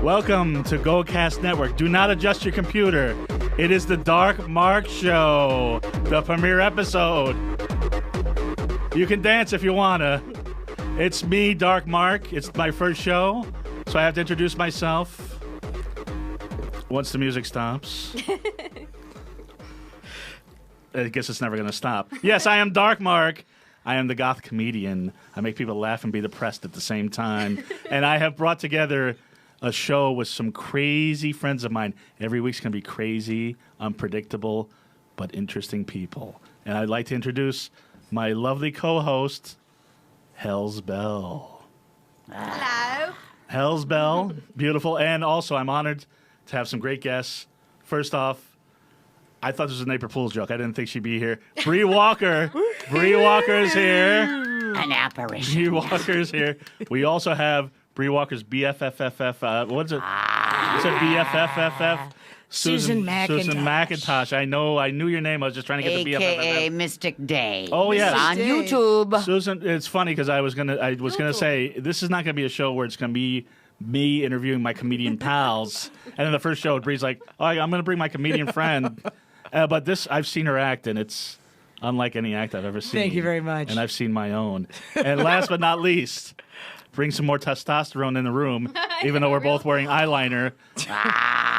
Welcome to GoCast Network. Do not adjust your computer. It is the Dark Mark Show, the premiere episode. You can dance if you wanna. It's me, Dark Mark. It's my first show, so I have to introduce myself once the music stops. I guess it's never going to stop. Yes, I am Dark Mark. I am the goth comedian. I make people laugh and be depressed at the same time. And I have brought together a show with some crazy friends of mine. Every week's going to be crazy, unpredictable, but interesting people. And I'd like to introduce my lovely co-host, Hell's Bell. Hello. Hell's Bell, beautiful. And also, I'm honored to have some great guests. First off, I thought this was an April Fool's joke. I didn't think she'd be here. Bree Walker. Bree Walker is here. An apparition. Bree Walker is here. We also have Bree Walker's BFFFF. What is it? It's a BFFFF. Susan McIntosh. Susan McIntosh. I knew your name. I was just trying to get the BFFFF. AKA Mystic Day. Oh, yes. On YouTube. Susan, it's funny because I was gonna say this is not gonna be a show where it's gonna be me interviewing my comedian pals, and then the first show, Bree's like, "Oh, I'm gonna bring my comedian friend," but this I've seen her act, and it's unlike any act I've ever seen. Thank you very much. And I've seen my own. And last but not least, bring some more testosterone in the room, even though we're both wearing eyeliner.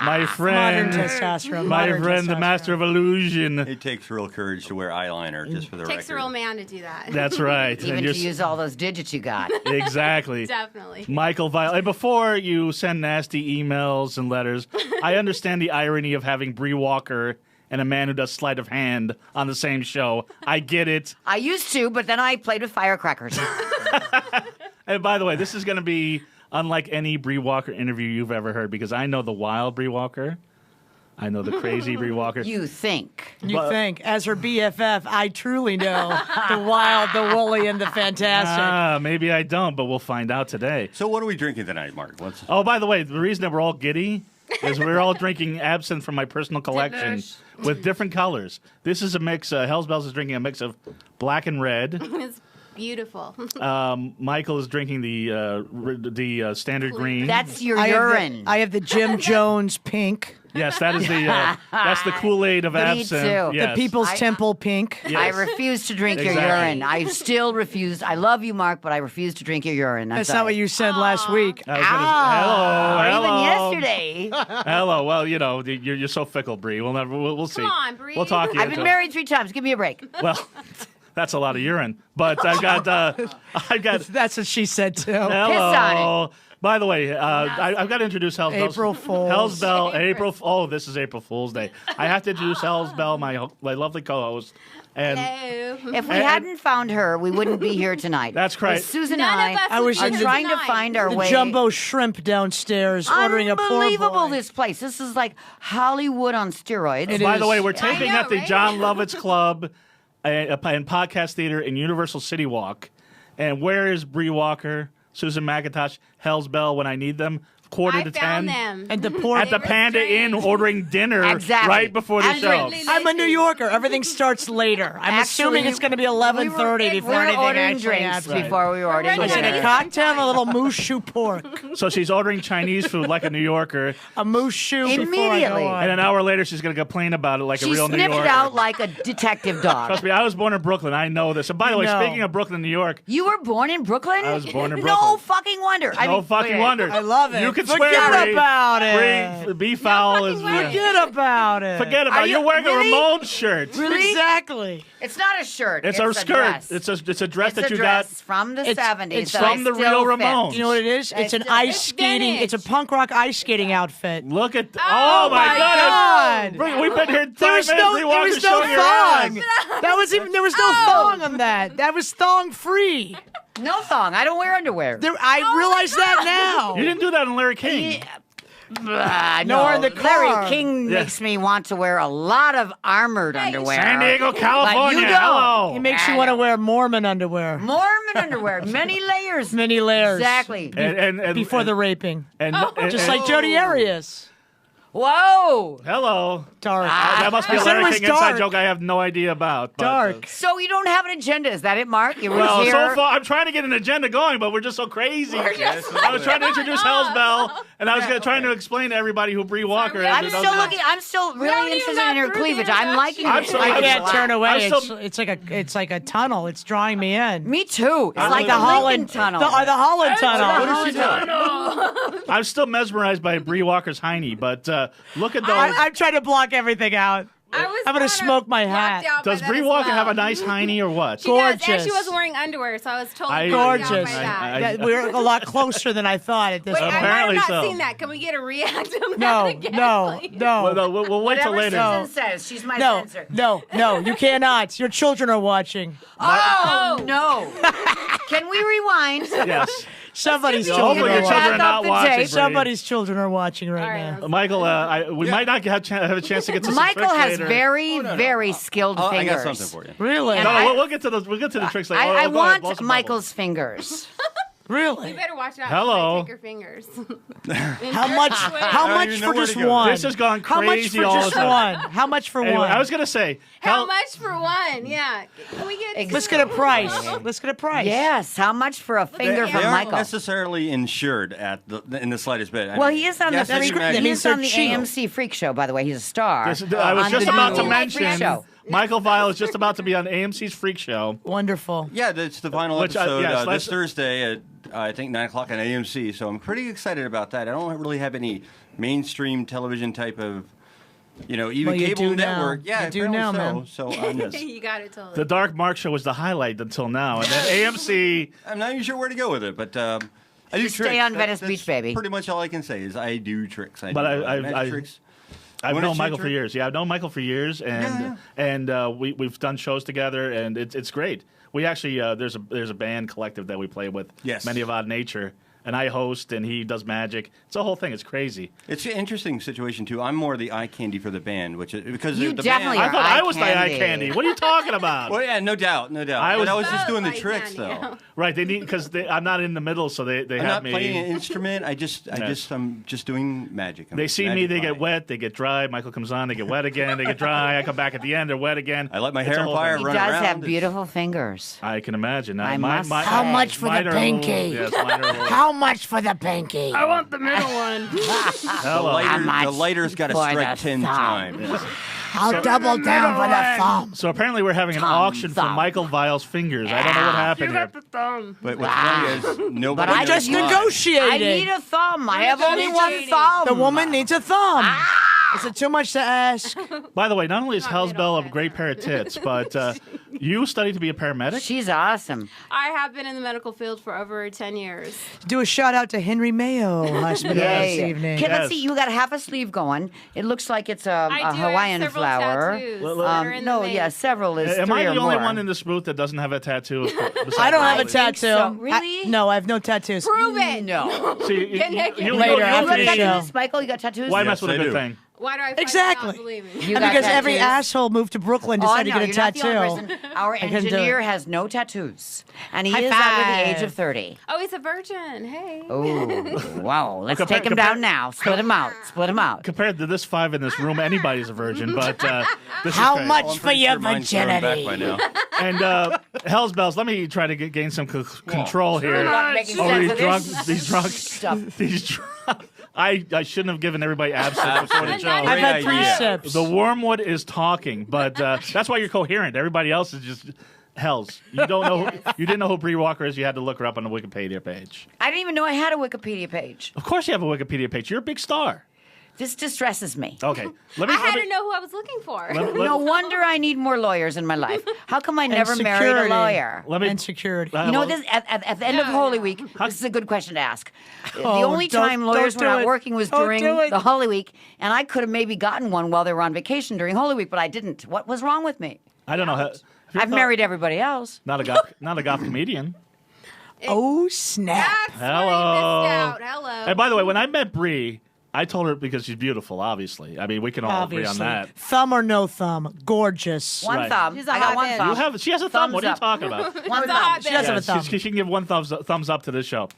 My friend, Modern testosterone. my modern friend, the testosterone. master of illusion. It takes real courage to wear eyeliner, just for the record. Takes a real man to do that. That's right. Even And to you're use all those digits you got. exactly. Definitely. Michael Vile. And before you send nasty emails and letters, I understand the irony of having Bree Walker and a man who does sleight of hand on the same show. I get it. I used to, but then I played with firecrackers. And by the way, this is going to be unlike any Bree Walker interview you've ever heard, because I know the wild Bree Walker. I know the crazy Bree Walker. You think. You think. As her BFF, I truly know the wild, the woolly, and the fantastic. Maybe I don't, but we'll find out today. So what are we drinking tonight, Mark? Oh, by the way, the reason that we're all giddy is we're all drinking absinthe from my personal collection with different colors. This is a mix. Hell's Bells is drinking a mix of black and red. It's beautiful. Michael is drinking the standard green. That's your I urine. have the Jim Jones pink, Yes, that is that's the Kool-Aid of Me absinthe. too. Yes. the People's Temple pink. Yes. I refuse to drink your Exactly. urine. I still refuse. I love you, Mark, but I refuse to drink your urine. I'm That's sorry. not what you said last week. I was gonna, hello. Even yesterday. Hello. Well, you know, you're so fickle, Bree. We'll see. Come on, Bree. We'll talk. I've been married 3 times. Give me a break. Well, that's a lot of urine. But I've got. That's what she said too. Hello. Piss on it. By the way, I've got to introduce Hell's Bell. April Fools. Hell's Bell. Oh, this is April Fool's Day. I have to introduce Hell's Bell, my lovely co-host. And Hello. If we hadn't found her, we wouldn't be here tonight. That's correct. Susan None and of us I would was be in are the- trying to tonight. find our The way. jumbo shrimp downstairs ordering a poor Unbelievable, boy. this place. This is like Hollywood on steroids. It by is. the way, we're Yeah, I taping know, at the right? John Lovitz Club and Podcast Theater in Universal City Walk. And where is Bree Walker, Susan McIntosh, Hell's Bell when I need them? Quarter I to found 10. them. And the poor. At the They were Panda strange. Inn ordering dinner Exactly. right before the And show. drinks. I'm a New Yorker. Everything starts later. I'm assuming it's going to be 11:30 before we were anything ordering actually drinks happens. before we were ordering We're I said running a dinner. out of cocktail and a little moose shoe pork. So she's ordering Chinese food like a New Yorker. A moose shoe before I Immediately. go on. And an hour later, she's going to complain about it like She a real New sniffed Yorker. it out like a detective dog. Trust me, I was born in Brooklyn. I know this. And by the way, No. speaking of Brooklyn, New York, You were born in Brooklyn? I was born in No Brooklyn. fucking wonder. I no mean, fucking wait. wonder. I love it. You can Forget swear, Bree. about it. Bree, be foul is. Forget about it. Forget about Are it. You're you- wearing really? a Ramones shirt. Really? Exactly. It's not a shirt. It's a skirt. dress. It's a dress It's that a you dress from the It's- 70s. it's that from I the still real fit. Ramones. You know what it is? It's an It's ice skating. vintage. It's a punk rock ice skating outfit. got. Look at. Oh my my God. God. We've been here 5 There was minutes. no, Bree there Walker's was no showing your thong. ass. There was no thong on that. That was thong free. No thong. I don't wear underwear. I realize that now. You didn't do that on Larry King. Nor in the car. Larry King Yeah. makes me want to wear a lot of armored underwear. San Diego, California. But you don't. Hello. It makes you want to wear Mormon underwear. Mormon underwear. Many layers. Many layers. Exactly. And Before the raping. and Just like Jody Arias. Whoa. Hello. Dark. That must be a I said it Larry was King inside dark. joke I have no idea about. But, Dark. So you don't have an agenda. Is that it, Mark? You were Well, here. so far, I'm trying to get an agenda going, but we're just so crazy. I was trying to introduce Hell's Bell, and I was trying to explain to everybody who Bree Walker is. I'm who still doesn't know. looking. I'm still don't really even interested got in her through the cleavage. I'm liking I'm it. so- I can't turn away. I'm still- It's like a tunnel. It's drawing me in. Me too. It's like the the Holland tunnel. The Holland tunnel. What is she doing? I'm still mesmerized by Bree Walker's hiney, but look at those. I'm trying to block everything out. I was I'm gonna kinda smoke my blocked hat. out by Does that Bree as Walker well. have a nice hiney or what? She does, and Gorgeous. she wasn't wearing underwear, so I was totally I- blocked out Gorgeous. by that. I- We're a lot closer than I thought at this Wait, point. I might Apparently have so. not seen that. Can we get a react on No, that again, no, please? no. Well, no, we'll wait till Whatever later. Susan says, she's my No, censor. no, you cannot. Your children are watching. Oh no! Can we rewind? Yes. Somebody's Let's children Hopefully are your Back children watching. are not up the watching. tape. Bree. Somebody's children are watching right All right, now. Michael, we might not have a chance to get to some Michael tricks has later. very skilled I fingers. got something for you. Really? And No, we'll get to the tricks later. I Go ahead, blow want some Michael's fingers. You Really? better watch out. Hello. She might take your fingers. How much? How don't much even know for where just to go. one? This has gone How much crazy for all just the time. one? How much for Anyway, one? I was gonna say, How much for one? Yeah. Can we get? Let's get a price. Let's get a price. Yes. How much for a finger They from aren't Michael? necessarily insured in the slightest bit. I Well, mean, he is on yes, the as you freak, imagine. means he's on they're the cheap. AMC Freak Show. By the way, he's a star. I was on just the about to new mention Freak Show. Michael Vile is just about to be on AMC's Freak Show. Wonderful. Yeah, it's the final Which, episode yes, this let's- Thursday at I think 9 o'clock on AMC. So I'm pretty excited about that. I don't really have any mainstream television type of, even Well, you cable do now. network. Yeah, You do apparently now, so. man. So yes. You got it totally. The Dark Mark Show was the highlight until now, and then AMC. I'm not even sure where to go with it, but I do Just stay tricks. on Venice That's Beach, baby. Pretty much all I can say is I do tricks. But do magic I- tricks. I've Wanna known see Michael a for trick? years. Yeah, I've known Michael for years, and we've done shows together, and it's great. We actually there's a band collective that we play with. Yes. Many of Odd Nature, and I host, and he does magic. It's a whole thing. It's crazy. It's an interesting situation too. I'm more the eye candy for the band, which is because You the definitely band, I thought eye I was the eye candy. candy. What are you talking about? Well, yeah, no doubt. I But was- I was just doing the Eye tricks candy, though. Right? They need because I'm not in the middle, so they I'm have not me. playing an instrument. I'm just doing magic. They see me, they get eye. wet, they get dry. Michael comes on, they get wet again, they get dry. I come back at the end, they're wet again. I let my It's hair a on whole fire, thing. He run does around. have It's- beautiful fingers. I can imagine. I must say. How much for the mine are a little- pinky? Yes, mine are a little- How much for the pinky? I want the middle one. Hello. much The lighter's got to for strike the 10 thumb? times. I'll double down for the thumb. So apparently we're having an Thumb, auction for thumb. Michael Vile's fingers. I don't know what happened here. But what's funny is nobody I knows Just why. negotiated. I need a thumb. I have only one thumb. The woman needs a thumb. Is it too much to ask? By the way, not only is Not Hell's Bell a middle, great pair of tits, but you studied to be a paramedic? She's awesome. I have been in the medical field for over 10 years. Do a shout out to Henry Mayo Hospital this evening. Okay, Yes. let's see. You got half a sleeve going. It looks like it's a I do Hawaiian have several flower. tattoos Well, that are in the No, making. yeah, several is Am three I or the only more. one in this booth that doesn't have a tattoo? I don't have a think tattoo. so. Really? No, I have no tattoos. Prove it. No. See, Get naked. Later, You after got the show. tattoos, Michael? You got tattoos? why Yes, mess with a I good do. thing? Why do I find Exactly. not believing? You And got because every tattoos? asshole moved to Brooklyn Oh, decided no, to you're get a not the only tattoo. person. Our couldn't do engineer it. has no tattoos, and he High is under the five. age of 30. Oh, he's a virgin. Hey. Oh, wow! Let's Compare- take him compare- down now. Split him out. Split him out. Compared to this five in this room, anybody's a virgin, but this How is crazy. much Well, I'm for pretty your sure mine's grown back virginity? by now. And Hell's Bells, let me try to gain some control here. Not making Over sense of these this drunk, stuff. these drunk. I shouldn't have given everybody absinthe before the show. I've I've had Great 3 idea. sips. The wormwood is talking, but that's why you're coherent. Everybody else is just hells. You don't know. You didn't know who Bree Walker is. You had to look her up on the Wikipedia page. I didn't even know I had a Wikipedia page. Of course, you have a Wikipedia page. You're a big star. This distresses me. Okay, let me. I had let to me know who I was looking for. No wonder I need more lawyers in my life. How come I never married a security. lawyer? let me. And security. You know, well, this at the end of No, Holy no. Week, this is a good question to ask. The Oh, only time don't lawyers were do not it. working was Don't during do it. the Holy Week, and I could have maybe gotten one while they were on vacation during Holy Week, but I didn't. What was wrong with me? I don't know. Have you I've thought- married everybody else. Not a goth comedian. Oh, snap. That's where you Hello. missed out. Hello. And by the way, when I met Bree, I told her because she's beautiful, obviously. I mean, we can all agree on that. Thumb or no thumb, gorgeous. One Right. thumb. She's a I got hot one bitch. thumb. She has a thumb. Thumbs What are you up. talking about? One It's a thumb. hot She does have a bitch. thumb. She can give one thumbs up to this show.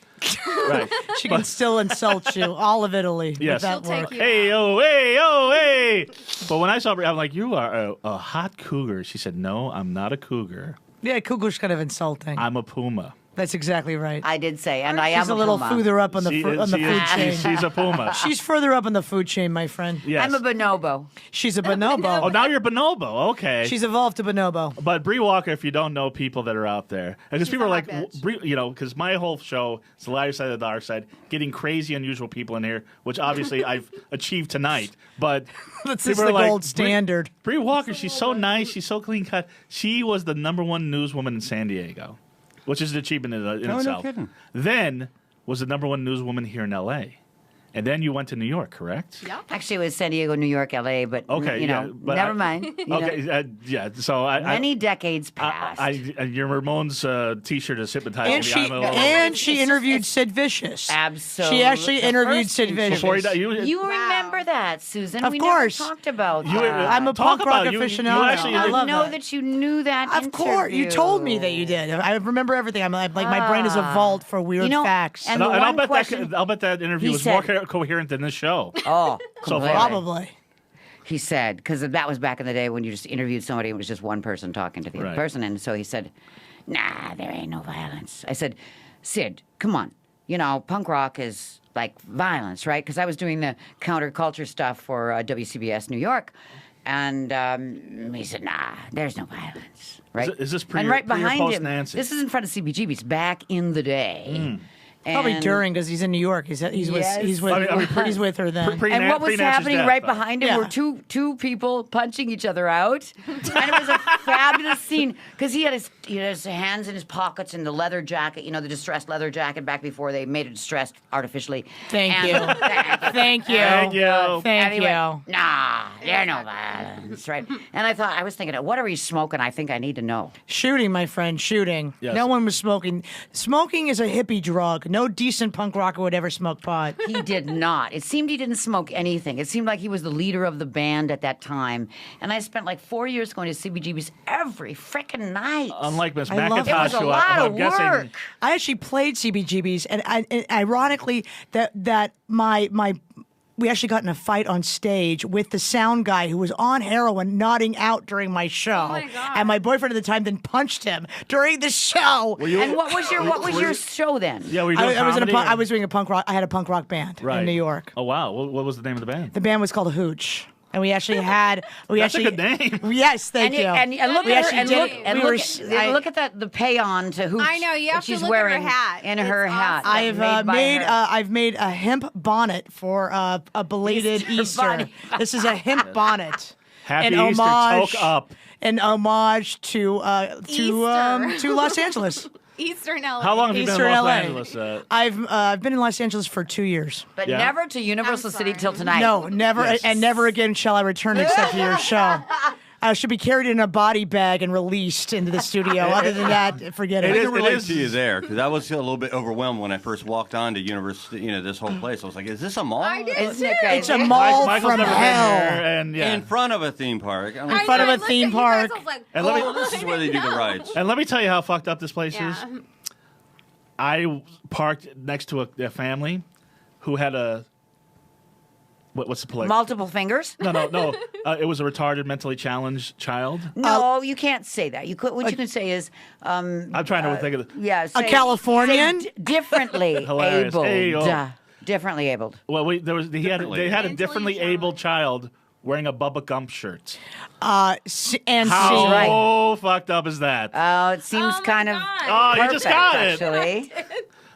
Right. She can still insult you, all of Italy. Yes. With that She'll take work. you. Hey, oh, hey, oh, hey. But when I saw her, I'm like, you are a hot cougar. She said, no, I'm not a cougar. Yeah, cougar's kind of insulting. I'm a puma. That's exactly right. I did say, and I am She's a little Puma. further up on the She food chain. she's a puma. She's further up on the food chain, my friend. Yes. I'm a bonobo. She's a bonobo. Oh, now you're bonobo. Okay. She's evolved to bonobo. But Bree Walker, if you don't know people that are out there, because people a are hot like, bitch. Bree, because my whole show is the lighter side of the dark side, getting crazy, unusual people in here, which obviously I've achieved tonight. But That's people the are like, gold standard. Bree Walker, she's so nice, she's so clean cut. She was the #1 newswoman in San Diego, which is an achievement in no itself. kidding. Then was the #1 newswoman here in L.A. And then you went to New York, correct? Yeah. Actually, it was San Diego, New York, L.A., but Okay, you know, yeah, but never mind. You know, Okay, yeah. So many decades passed. your Ramones T-shirt is hypnotizing And me. she I'm a little- and she interviewed Sid Vicious. Absolutely. She actually The interviewed first Sid thing Vicious. Before he died, You Wow. remember that, Susan? Of we course. never talked about You- that. I'm a Talk punk rock about it. You aficionado. actually- I I love know that. that you knew that. Of course, you told me that you did. I remember everything. I'm like my brain is a vault for weird You know, facts. and And the I'll one bet question- I'll bet that interview He was said- more coherent than this show. Oh, So completely. far. Probably. He said, because that was back in the day when you just interviewed somebody and it was just one person talking to the other Right. person. And so he said, nah, there ain't no violence. I said, Sid, come on. You know, punk rock is like violence, right? Because I was doing the counterculture stuff for WCBS New York. And he said, nah, there's no violence, right? Is this pre and or- right pre or behind post him, Nancy? this is in front of CBGB's back in the day. Probably And- during because he's in New York. He's Yes. he's with he's with her then. And what was happening right behind him Yeah. were two people punching each other out, and it was a fabulous scene because he had his hands in his pockets in the leather jacket, the distressed leather jacket back before they made it distressed artificially. Thank And- you. Thank you. Thank you. Thank you. And Thank he you. went, nah, there's no violence, right? And I was thinking, what are we smoking? I think I need to know. Shooting, my friend, shooting. Yes. No one was smoking. Smoking is a hippie drug. No decent punk rocker would ever smoke pot. He did not. It seemed he didn't smoke anything. It seemed like he was the leader of the band at that time. And I spent like 4 years going to CBGB's every frickin' night. Unlike Miss I love it. It McIntosh, was a who lot I'm of guessing work. I actually played CBGB's, and ironically, that we actually got in a fight on stage with the sound guy who was on heroin, nodding out during my show. my God. And my boyfriend at the time then punched him during the show. And what was your show then? Yeah, were you doing I was in a comedy punk, I or- was doing a punk rock. I had a punk rock band Right. in New York. Oh wow, what was the name of the band? The band was called Hooch. And we actually had. That's a good name. Yes, thank you. And look We at her, actually and did look, it. and We look, were- at, look at the pay on to Hooch. I know, you have that to she's look at her wearing hat. in It's her hat. awesome. I've made by her. I've made a hemp bonnet for a belated Easter Easter. bunny. This is a hemp bonnet. Happy An Easter, homage- toke up. An homage to Los Angeles. Eastern LA. How long have you been Easter in Los LA. Angeles? I've been in Los Angeles for 2 years. But Yeah. never to Universal I'm City sorry. till tonight. No, never, Yes. and never again shall I return except for your show. I should be carried in a body bag and released into the studio. Other than that, forget It it. is- I can relate is- to you there because I was a little bit overwhelmed when I first walked on to University. This whole place. I was like, "Is this a mall?" I did Isn't it too. crazy? It's a mall Michael's from never been hell. here, and yeah. In front of a theme park. I'm In like, front of I a looked theme at you guys, park. I was like, And let me- oh, this is where they do the no. rides. And let me tell you how fucked up this place is. Yeah. I parked next to a family who had a what's the police? Multiple fingers? No. It was a retarded, mentally challenged child. No, you can't say that. You could. What you can say is, I'm trying to think of the. yeah, say, Californian? say differently Hilarious. abled. Hey, oh. Differently abled. Well, they had a Mentally differently abled child wearing a Bubba Gump shirt. And How right. fucked up is that? Oh, it seems Oh my kind of. God. Oh, you perfect, just got it. Actually,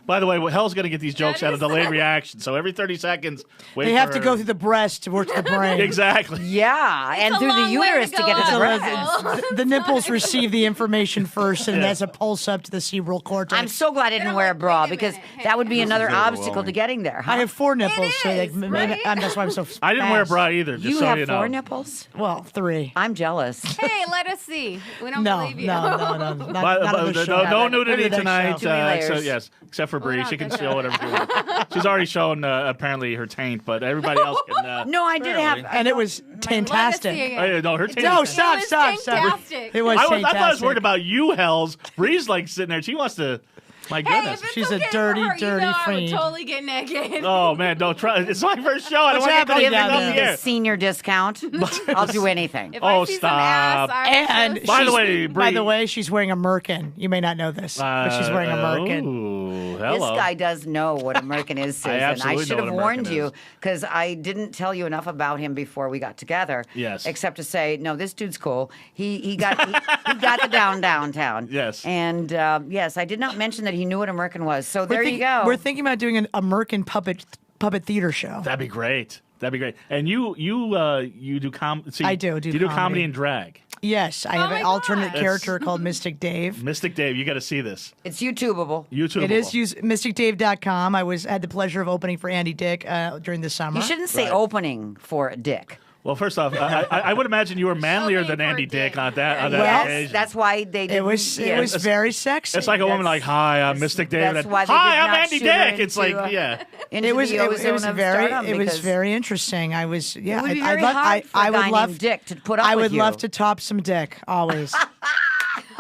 By the way, Hell's going to get these jokes That out of is- delayed reaction. So every 30 seconds, wait They for have to her. go through the breast to work to the brain. Exactly. yeah, and a through the long way to uterus to go get to the up. breast. The nipples receive the information first, and Yeah. that's a pulse up to the cerebral cortex. I'm so glad I didn't I'm wear a like, bra wait a because minute. that would be This another is obstacle to overwhelming. getting there. Huh? I have 4 nipples, so is, right? that's why I'm so. I didn't wear a fast. bra either, just You so have you know. 4 nipples? Well, 3. I'm jealous. Hey, let us see. We don't No, believe you. no, not But, on this show. no nudity Maybe next tonight. show. Too many So layers. yes, except for for Bree. not She can that show whatever she wants. She's already shown apparently her taint, but everybody else can. No, I did have. And it was fantastic. Legacy Oh, again. yeah, no, her taint. No, is- stop. Fantastic. It was I thought I was fantastic. worried about you, Hells. Bree's like sitting there. She wants to. My Hey, goodness. if it's She's a okay dirty, for her, dirty you know I would fiend. totally get naked. Oh man, don't try. It's my first show. I don't What's want to happening get down up there? here. The senior discount. I'll do anything. If Oh, I see stop. Some ass, I And will By the she's- way, by Bree- the way, she's wearing a merkin. You may not know this, but she's wearing a merkin. Ooh, This hello. guy does know what a merkin is, Susan. absolutely should know have what a warned merkin you is. because I didn't tell you enough about him before we got together. Yes. Except to say, no, this dude's cool. He got he got the downtown. Yes. And yes, I did not mention that he knew what a merkin was. So there you go. We're thinking about doing a merkin puppet theater show. That'd be great. That'd be great. And you do comedy. I do You do comedy comedy. and drag. Yes, I have my an alternate God. character called Mystic Dave. Mystic Dave, you got to see this. It's YouTubeable. YouTube. It is mysticdave.com. I had the pleasure of opening for Andy Dick during the summer. You shouldn't say Right. opening for a dick. Well, first off, I would imagine you were manlier than Andy Dick on that Yes, occasion. that's why they didn't. It was yes. very sexy. It's like a woman like, "Hi, I'm Mystic Dave." that's and, why they "Hi, did I'm not Andy shoot her Dick." It's into, like, yeah. into it was the it ozone was of very stardom it was because very interesting. I was yeah. It would be I'd very love, hard for a I guy would love named Dick to put up I with would you. love to top some dick always.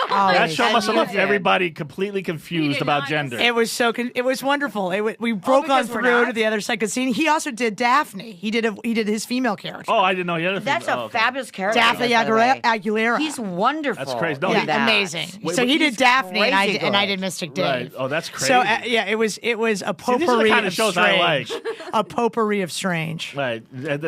That always. show must have you left did. everybody completely confused did about not gender. It was it was wonderful. We broke on because we're through not? to the other side because he also did Daphne. He did his female character. Oh, I didn't know you had a That's female- a oh, okay. fabulous character. Daphne by the way. Aguilera. He's wonderful. That's crazy. No, in he- that. amazing. Wait, so he he's did Daphne and crazy I good. did Mystic Dave. Right. Oh, that's crazy. So yeah, it was a See, these are the potpourri kind of of shows I like. strange. A potpourri of strange. Right.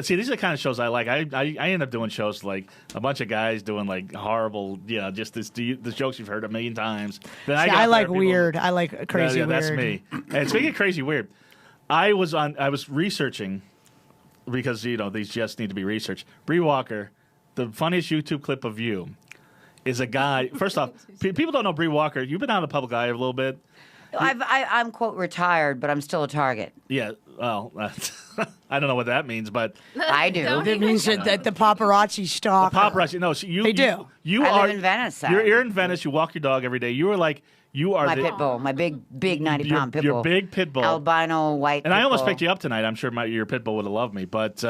See, these are the kind of shows I like. I end up doing shows like a bunch of guys doing like horrible, just the jokes you've heard a million times. Then See, got I there, like people- weird. I like crazy yeah, weird. that's me. And speaking of crazy weird, I was researching because these just need to be researched. Bree Walker, the funniest YouTube clip of you is a guy. First off, people don't know Bree Walker. You've been out of the public eye a little bit. I'm quote retired, but I'm still a target. Yeah. Well, I don't know what that means, but I do. Don't It even means that the paparazzi stalk. her. paparazzi. No, so you. They do. You I are live in Venice. You're in Venice. You walk your dog every day. You are My the pit bull, my big 90-pound pit bull. Your big pit bull. Albino white. And I pit almost bull. picked you up tonight. I'm sure your pit bull would have loved me, but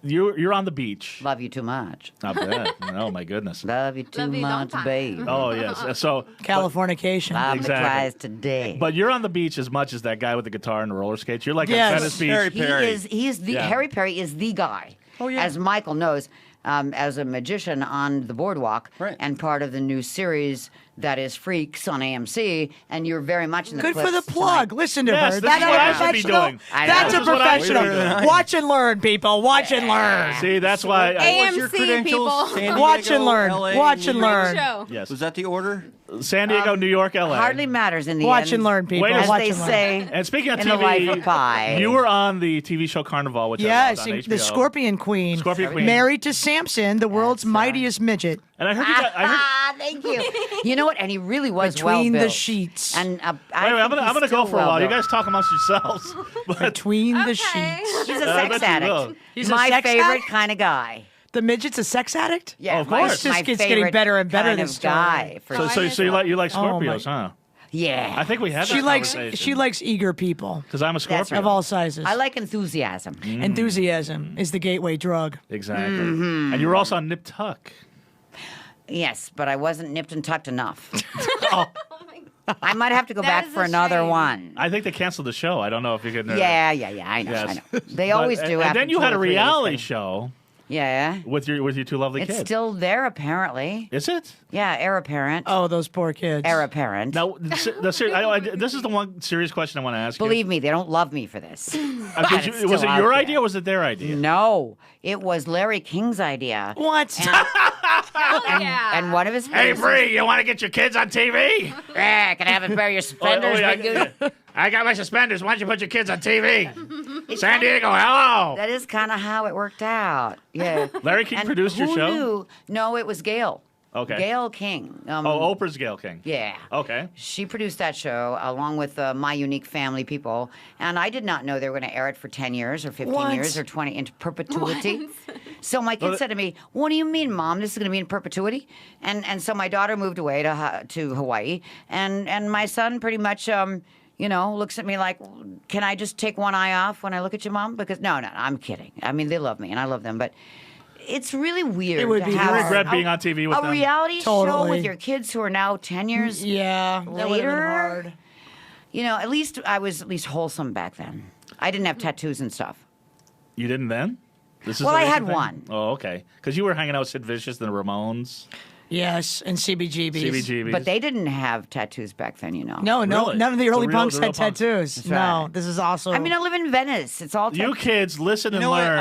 you're on the beach. Love you too much. Not bad. Oh my goodness. Love you too Love you long much, time. babe. Oh yes. So Californication. Love Exactly. me twice today. but you're on the beach as much as that guy with the guitar and the roller skates. You're like Yes. at Venice Beach. Harry Perry. He is the Yeah. Harry Perry is the guy. Oh, yeah. As Michael knows, as a magician on the boardwalk Right. and part of the new series that is Freaks on AMC, and you're very much in the Good for the clips plug. tonight. Listen to Yes, her. this is That's what a I should be professional. doing. I know. That's This a is what I should be professional. doing. Watch and learn, people. Watch and learn. See, that's why. What's your AMC credentials? people. San Diego, Watch and learn. LA, Watch New and York? learn. Show. Yes. Was that the order? San Diego, New York, LA. Hardly matters in the Watch end. and learn, people. Wait a As Watch they and learn. say. And speaking of in TV, the life of Pi. you were on the TV show Carnival, which I Yes, loved on HBO. the Scorpion Queen. Scorpion Queen. Married to Samson, the world's mightiest midget. And I heard you got. Ah, thank you. You know what? And he really was Between well the built. sheets. And Wait, I'm gonna go for a while. You guys talk amongst yourselves. But Between the Okay. sheets. He's a I sex bet you will. addict. He's a my sex favorite addict? kind of guy. The midget's a sex addict? Yeah, of my- course. This just my gets getting favorite better and better, kind this of story. guy. For so you like Oh, my- Scorpios, huh? yeah, I think we had that She likes conversation. eager people Because I'm a That's Scorpio. right. of all sizes. I like enthusiasm. Enthusiasm is the gateway drug. Exactly. Mm-hmm. And you were also on Nip Tuck. Yes, but I wasn't nipped and tucked enough. Oh, I might have to go That back is for a another shame. one. I think they canceled the show. I don't know if you can. Yeah, I know, Yes. I know. They But- always do. And after then you 2 had or a 3 days reality finish. show Yeah, with your two lovely it's kids. still there apparently. Is it? Yeah, heir apparent. Oh, those poor kids. Heir apparent. Now, this is the one serious question I want to ask Believe me, they don't love me for this. you. but it's Was still it your out idea or was it their idea? No, it was Larry King's idea. What? Hell yeah. And one of his Hey, producers- Bree, you want to get your kids on TV? Yeah, can I have a pair of your suspenders? big dude? I got my suspenders. Why don't you put your kids on TV? San Diego, hello. That is kind of how it worked out. Yeah. Larry King And produced your who show? Knew? No, it was Gail. Okay. Gail King. Oh, Oprah's Gail King. Yeah. Okay. She produced that show along with My Unique Family people, and I did not know they were going to air it for 10 years or 15 What? years or 20 into perpetuity. So my kid said to me, "What do you mean, Mom? This is going to be in perpetuity?" And so my daughter moved away to Hawaii, and my son pretty much looks at me like, can I just take one eye off when I look at your mom? Because no, I'm kidding. I mean, they love me and I love them, but it's really weird. It would to be have You regret being on TV with a them? reality show Totally. with your kids who are now 10 years Yeah, that would have been later. hard. At least I was at least wholesome back then. I didn't have tattoos and stuff. You didn't then? This is Well, a I recent had thing? one. Oh, okay. Because you were hanging out with Sid Vicious and the Ramones. Yes, and CBGBs. CBGBs. But they didn't have tattoos back then, No, Really? none of the early The real- punks the real had punks. tattoos. That's No, right. this is also. I mean, I live in Venice. It's all You kids, listen You and know what? learn.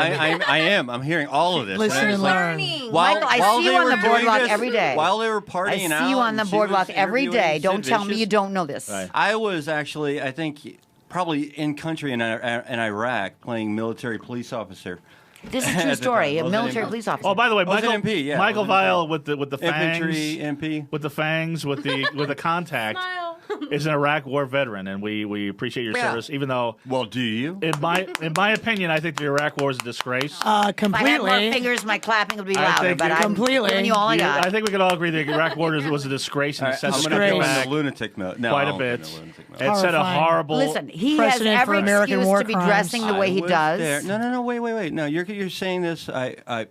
I am. I'm hearing all of this. Listen And I was and like, learn. Learning. Michael, I while see you they on were the doing boardwalk this, every day. While they were I partying out. see you on the and she boardwalk was every interviewing day. Sid Don't tell me Vicious, you don't know this. Right. I was actually, I think, probably in country in Iraq playing military police officer. This is a At true the story. time. A Was it military MP? police officer. Oh, by the way, Was it Michael, MP? Yeah, Michael was it Vile MP? with the fangs, Infantry MP. with the fangs, with the contact, Smile. is an Iraq War veteran, and we appreciate your Yeah. service. Even though, Well, do you? in my opinion, I think the Iraq War is a disgrace. If I had more completely. fingers, my clapping would be I louder. think But you- I'm Completely. giving you all I You- got. I think we could all agree the Iraq War was a disgrace and All it right, sets I'm the going to country go in back the lunatic mode. No, quite I a won't go in bit. the lunatic mode. It set a Horrifying. horrible. Listen, he has Precedent for every American excuse war to be crimes. dressing the way he I was does. there. No, wait. No, you're saying this.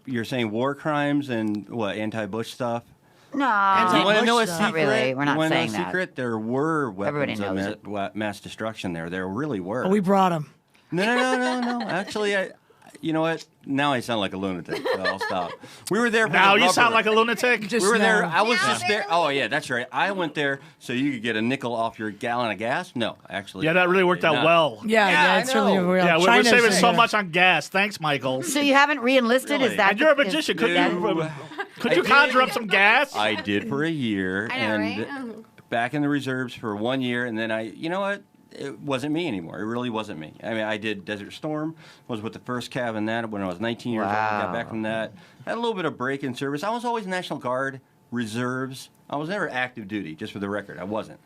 You're saying war crimes and what anti-Bush stuff. No, You want to know a Bush secret? stuff. Not really. We're not you wanna saying know a that. secret? There were Everybody weapons of knows it. mass destruction there. There really were. We brought him. No. Actually, you know what? Now I sound like a lunatic, so I'll stop. We were there for Now the you sound rubber. like a lunatic. Just We were there. now. I was Now just there. barely. Oh yeah, that's right. I went there so you could get a nickel off your gallon of gas. No, actually. Yeah, that really worked out not. well. Yeah, I it's really know. real. Yeah, we're China's, saving so yeah. much on gas. Thanks, Michael. So you haven't re-enlisted? Really? Is that? And you're a is- magician. is Could that- you I conjure did. up some gas? I did for a year, I know, and right? back in the reserves for 1 year, and then you know what? It wasn't me anymore. It really wasn't me. I mean, I did Desert Storm, was with the first cav in that when I was 19 years old. Got back from that. Had a little bit of break in service. I was always National Guard, reserves. I was never active duty, just for the record. I wasn't.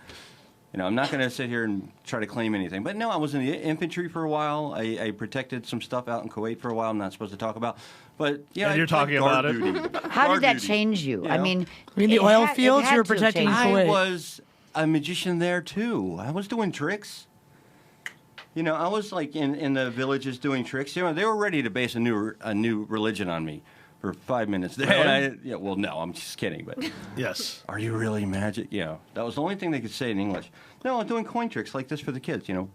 I'm not going to sit here and try to claim anything. But no, I was in the infantry for a while. I protected some stuff out in Kuwait for a while. I'm not supposed to talk about. But yeah, And you're I did talking guard about it? duty. How Guard did that duty, change you? I know? mean, You mean the it oil had- it fields had you were to have protecting changed. Kuwait? I was a magician there too. I was doing tricks. I was like in the villages doing tricks. They were ready to base a new religion on me for 5 minutes. There. Really? Well, no, I'm just kidding. But Yes. are you really magic? Yeah, that was the only thing they could say in English. No, I'm doing coin tricks like this for the kids. Or,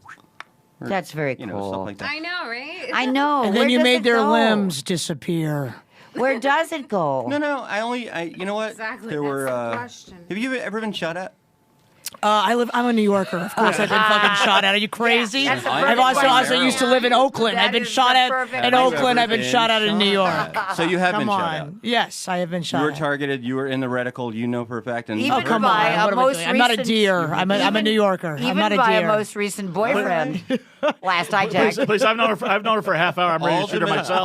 That's very cool. stuff like that. I know, right? I know. And Where then you does made it their go? limbs disappear. Where does it go? No, you know what? Exactly, There that's were. the question. Have you ever been shot at? I'm a New Yorker. Of course, I've been fucking shot at. Are you crazy? that's the I've I've perfect also question. used to live in Oakland. That I've been is shot the at perfect in question. Oakland. I've been shot at in New York. So you have been Come shot at. on. Yes, I have been shot You were at. targeted. You were in the reticle. You know for a fact. And Even Oh, come by on. a What am I most doing? I'm not a recent- deer. I'm a New Yorker. Even I'm not a by deer. a most recent boyfriend. Last I checked. Please, I've known her for a half hour. I'm ready to shoot her myself.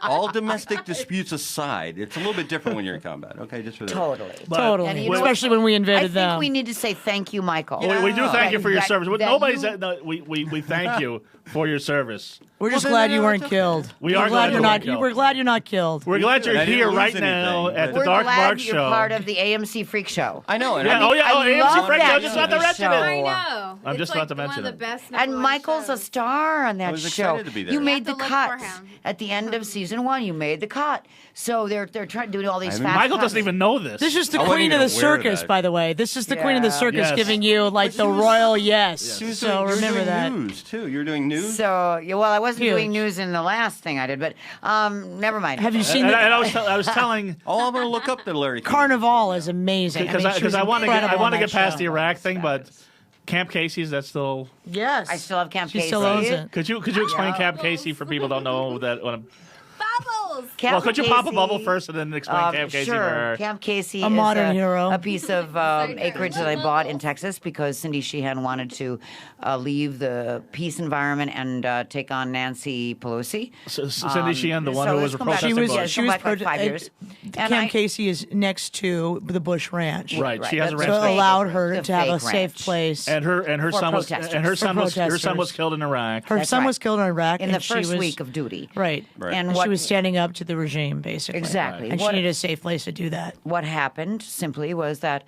all domestic disputes aside, it's a little bit different when you're in combat. Okay, just for that. Totally. Totally. And you know Especially what? when we I invaded think them. we need to say thank you, Michael. We do thank you for your That- service. that Nobody's. you- No, we thank you for your service. We're just Well, glad then, you weren't it's killed. We We're are glad glad you you're weren't not. killed. We're glad you're not killed. We're glad you're I didn't here lose right anything, now but- at the We're Dark glad Mark you're Show. part of the AMC Freak Show. I know. And Yeah. I Oh yeah. Oh, I AMC love Freakshow. that Just about to show. mention it. I know. I'm It's just like about to one mention of it. the best And number one Michael's a shows. star on that was show. excited to be there. You You made the have to look for cut him. at the end of season 1. You made the cut. So they're trying to do all these I mean, fast Michael cuts. doesn't even know this. This is the I wasn't queen of even the aware of circus, that. by the way. This is the queen of the Yeah. circus Yes. giving you like the she was- royal yes. She was So doing, remember that. News too. You're doing news. So, yeah, well, I wasn't Huge. doing news in the last thing I did, but never mind. Have you seen And the I was telling Oh, I'm gonna look up the Larry King. Carnival is amazing. because I, mean, she was I want to incredible on get that past show. the Iraq thing, but Camp Casey's that's still. Yes, I still have Camp she Casey. still owns it. Could you explain Camp Casey for people who don't know that? What I'm, Bubbles. Camp well, could you pop a Casey, bubble first and then explain Camp Casey sure. for her? Camp Casey A is modern hero. a piece of acreage that I bought in Texas because Cindy Sheehan wanted to leave the peace environment and take on Nancy Pelosi. Cindy Sheehan, the one so who it's was come back- protesting She was. Bush. Yeah, She was. come back like 5 years. And Camp I- Casey is next to the Bush Ranch. Right, she has a that's ranch. So fake. it allowed her The to have a fake safe ranch. place. And her For son was protesters. and her son For was protesters. killed in Iraq. Her That's son right. was killed in Iraq in and the she first was, week of duty. Right. Right. And And what she was standing up to the regime, basically. Exactly. And she needed a safe place to do that. What happened simply was that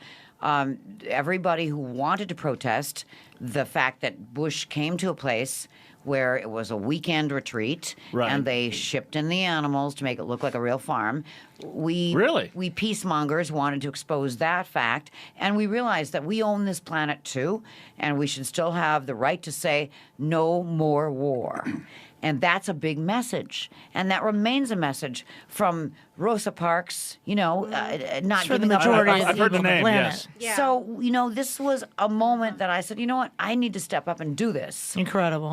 everybody who wanted to protest the fact that Bush came to a place where it was a weekend retreat, Right. and they shipped in the animals to make it look like a real farm. We peacemongers wanted to expose that fact, and we realized that we own this planet too, and we should still have the right to say no more war. And that's a big message. And that remains a message from Rosa Parks, not For the giving up. majority of I've the heard the people on the name, planet. yes. Yeah. So, this was a moment that I said, you know what, I need to step up and do this. Incredible.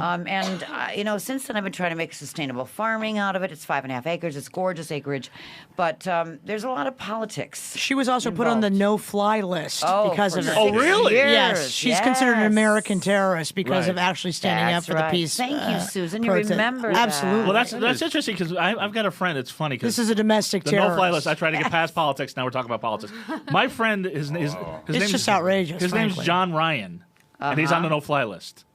Since then I've been trying to make sustainable farming out of it. It's 5.5 acres. It's gorgeous acreage. But there's a lot of politics. She was also put on the involved. no-fly list Oh, because for of it. 6 really? years. Yes, she's considered an Yes. American terrorist because Right. of actually standing That's up for right. the peace. Thank you, Susan. You protest. remember that. Absolutely. Well, that's interesting because I've got a friend. It's funny because This is a domestic the terrorist. no-fly list. I try to get past politics. Now we're talking about politics. My friend, his name It's just outrageous, His name's frankly. John Ryan, and he's on the no-fly list.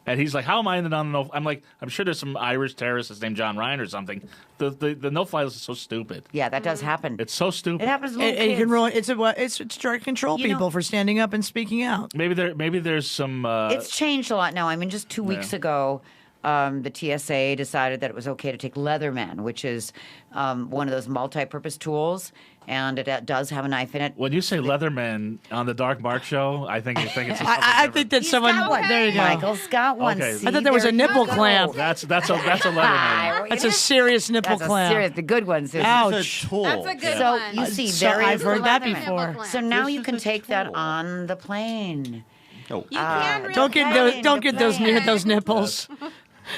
And he's like, "How am I on the no?" I'm like, "I'm sure there's some Irish terrorist that's named John Ryan or something." The no-fly list is so stupid. Yeah, that does happen. It's so stupid. It happens to little It kids. can ruin. It's trying to control people for standing up and speaking out. Maybe there's some. It's changed a lot now. I mean, just 2 weeks ago, the TSA decided that it was okay to take Leatherman, which is one of those multi-purpose tools, and it does have a knife in it. when you say Leatherman on the Dark Mark show, I think it's something I think different. that someone. got one. There you go. Michael's got one. Okay. See, I thought there was a you nipple go. clamp. That's a Leatherman. That's a serious nipple That's clamp. a serious, the good one, Susan. Ouch. It's a tool. That's a good So one. you see, So there I've is heard the that Leatherman. before. So now This you is can a take that tool. on the plane. Oh. You can really Don't get play those. it Don't into get those play. near those nipples.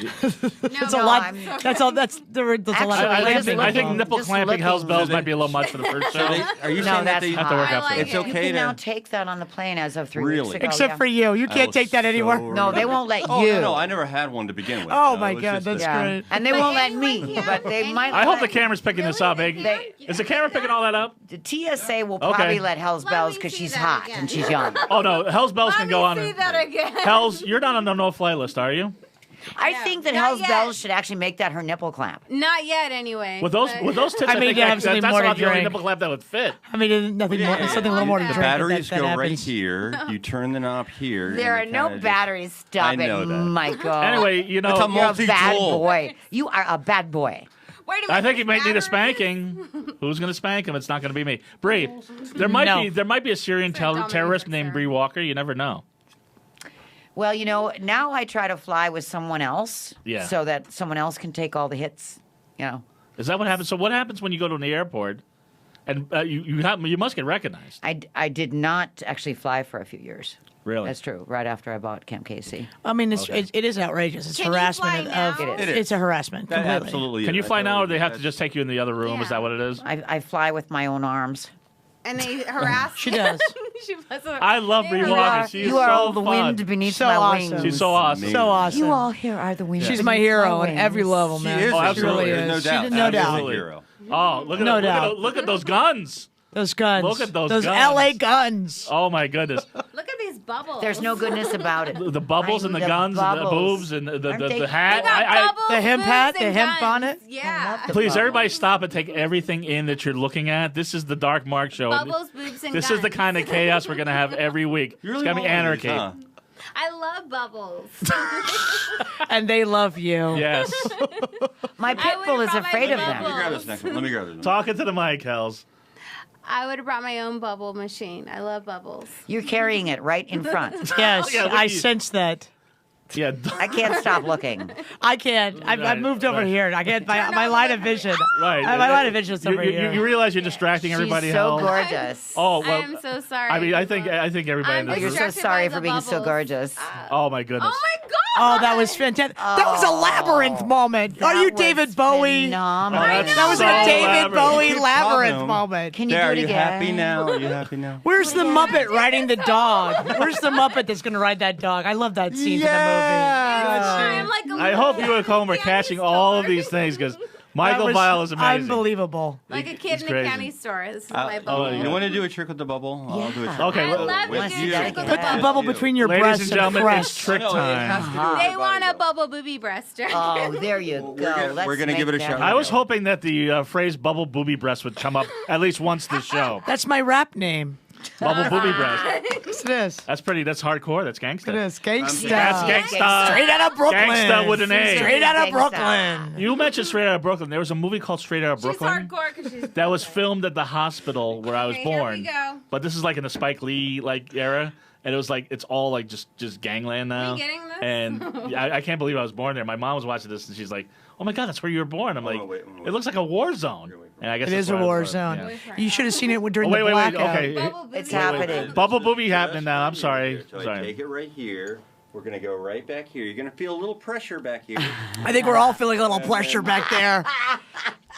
That's a no, lot. I'm- That's all. That's a lot Actually, of I clamping. think looking- nipple just clamping looking. Hell's Bells So might be a little much for the first show. Are you No, saying that that's they have to work I out for like it's it. You okay can now to? take that on the plane as of 3 Really? weeks ago. Except yeah. for you. You can't take that anymore. No, they won't let Oh you. no, I never had one to begin with. Oh, No, my it was God, just that's a- Yeah. great. And they But won't let anyone me, can. but they might. I hope the let- camera's picking this up. Is the camera picking all that up? The TSA will Okay. probably let Hell's Let Bells me because see she's that hot again. and she's young. Oh no, Hell's Bells can go on. Let me see that again. Hell's, you're not on the no-fly list, are you? I think that Not Hell's yet. Bells should actually make that her nipple clamp. Not yet, anyway. With those tits, I mean, think to have something that's more to about the only drink. nipple clamp that would fit. I mean, nothing more. Something a little more to The drink. batteries that go right happens. here. You turn the knob here. There are and you no kinda just- batteries. Stop I it, know that. Michael. Anyway, It's a you're a bad multi-tool. boy. You are a bad boy. Wait a minute. I think he might need a batteries? spanking. Who's going to spank him? It's not going to be me. Bree, there might be a Syrian terrorist named Sarah. Bree Walker. You never know. Well, now I try to fly with someone else, Yeah. so that someone else can take all the hits. Is that what happens? So what happens when you go to the airport and you must get recognized? I did not actually fly for a few years. Really? That's true. Right after I bought Camp Casey. I mean, it is outrageous. It's Can you harassment fly now? of. It is. It's a harassment. That Completely. absolutely. Can you is. fly now, or they have to That's- just take you in the other room? Is Yeah. that what it is? I fly with my own arms. And they harass She does. she was a- I love Bree they Walker. harass- She is you are so all the fun. wind beneath So my awesome. wings. She's so awesome. So awesome. You all here are the wind. She's my beneath hero my on every wings. level, She man. is. Oh, a absolutely. hero. She There's no doubt. no doubt. Absolutely a hero. Oh, look at No look at doubt. look at those guns. Those guns. Look at those Those guns. LA guns. Oh my goodness. Look at these bubbles. There's no goodness about it. The bubbles and the guns and the boobs and the Aren't they- They hat. got bubbles, The hemp boobs, hat, the and hemp guns. bonnet. Yeah. Please, everybody stop and take everything in that you're looking at. This is the Dark Mark Show. Bubbles, boobs, and This guns. is the kind of chaos we're going to have every week. You It's really going to be love these, anarchy. huh? I love bubbles. And they love you. Yes. My pit would've bull is brought my afraid of bubble. Let me them. grab this next one. Let me grab this. Talking to the mic, Hells. I would have brought my own bubble machine. I love bubbles. You're carrying it right in front. Yes, Yeah, look I at you. sense that. Yeah. I can't stop looking. I can't. I've Right, moved over right. here. I can't. My line of vision. Right. My line of vision is over here. You realize you're distracting everybody, She's so Hells? gorgeous. Oh, well. I am so sorry. I mean, I think everybody in I'm Oh, you're this so room. distracted sorry by for the being so bubbles. gorgeous. Oh, my goodness. Oh my god! Oh, that was fantastic. That was a labyrinth moment. Are you That David was Bowie? phenomenal. Oh, that's That was so a David elaborate. Bowie Keep labyrinth talking. moment. Can you There, do are it you again? happy now? Are you happy now? Where's the Muppet riding the dog? Where's the Muppet that's going to ride that dog? I love that scene from the movie. I'm like a I hope little you at home are candy catching all of store. these things because Michael That was Vile is amazing. Unbelievable. Like a kid It's in a crazy. candy store. This is my bubble. You want to do a trick with the bubble? I'll do a trick. Okay, I love with to do you. a trick with Put a the bubble you. between your Ladies breasts and gentlemen, press. it's trick No, it has time. to do with They the want body, a though. bubble booby breast. Oh, there you Well, go. we're gonna Let's give it a make shot. that I was hoping that the phrase "bubble booby breast" would come up at least once this show. That's my rap name. Bubble booby breast. Yes, it is. That's pretty. That's hardcore. That's gangsta. It is. Gangsta. That's gangsta. Straight out of Brooklyn. Gangsta with an A. Straight out of Gangsta. Brooklyn. You mentioned Straight Outta Brooklyn. There was a movie called Straight Outta She's Brooklyn hardcore because she's. that was filmed at the hospital where I was Okay, here we born. go. But this is like in the Spike Lee like era, and it was like it's all like just gangland now. Are you getting this? And I can't believe I was born there. My mom was watching this, and she's like, "Oh my God, that's where you were born." I'm like, wait. "It looks like a war zone." And I guess It that's is a where I was war born. zone. Yeah. You should have seen it during Oh, wait, the wait, wait. blackout. Okay. Bubble booby It's breast. happening. Bubble booby happening now. I'm sorry. So I Sorry. take it right here. We're gonna go right back here. You're gonna feel a little pressure back here. I think we're all feeling a little pressure back there.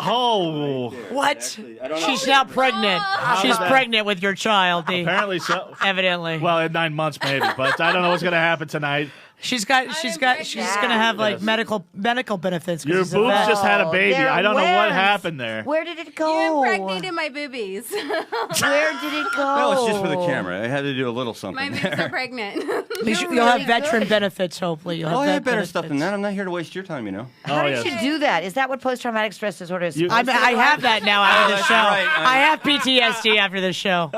Oh, What? Actually, I don't know. She's now pregnant. She's that- pregnant with your child, Dee. apparently so. Evidently. Well, in 9 months maybe, but I don't know what's gonna happen tonight. She's gonna have like Yes. medical benefits. 'cause Your she's a boobs vet. just had a baby. They're I don't know what where? happened there. Where did it You go? impregnated my boobies. Where did it go? No, it's just for the camera. I had to do a little My something. boobs are pregnant. At least You're you'll have really veteran good. benefits, hopefully. You'll have Oh, I vet have better stuff than benefits. that. I'm not here to waste your time, you know. How Oh, did yes. you do that? Is that what post-traumatic stress disorder is? You- I have that now after the that's show. right. I have PTSD after the show.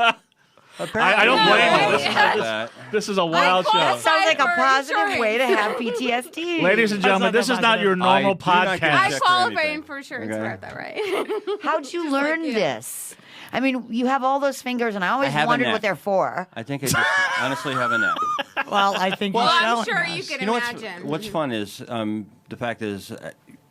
I don't blame you. This is, That. this is a wild show. qualify. Sounds like a for positive insurance. way to have PTSD. Ladies and gentlemen, not this that is not your positive. normal I do not get podcast. I check for qualify anything. for insurance Okay. for it, though, right? How'd you learn like you. this? I mean, you have all those fingers, and I always I have a wondered knack. what they're for. I think I just honestly have a knack. Well, I think Well, you're I'm showing sure us. you can You know imagine. what's fun is the fact is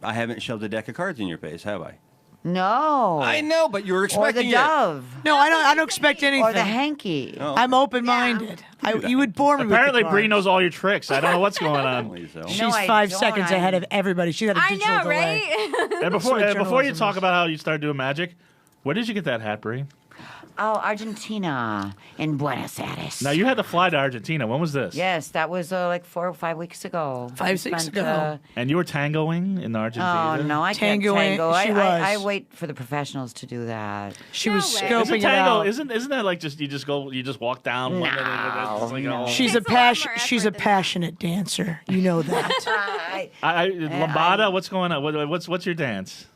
I haven't shoved a deck of cards in your face, have I? No. I know, but you were Or expecting the dove. No, I don't expect anything. Or the hanky. Oh. I'm open-minded. You would bore me Apparently, with the Bree cards. knows all your tricks. I don't know what's going on. Please, though. She's No, I 5 don't. seconds ahead of everybody. She had a I digital know, delay. right? And That's before what you journalism talk is. about how you started doing magic, where did you get that hat, Bree? Oh, Argentina in Buenos Aires. Now you had to fly to Argentina. When was this? Yes, that was like 4 or 5 weeks ago. 5, 6 Spent, ago. And you were tangoing in Argentina. Oh no, I can't Tangoing, tango. she I was. wait for the professionals to do that. She No was way. scoping Isn't it tango? out. Isn't that like just you just walk down? one minute and then it's like, oh. She's Takes a a lot more she's a effort than that. passionate dancer. You know that. Lambada. What's going on? What's your dance?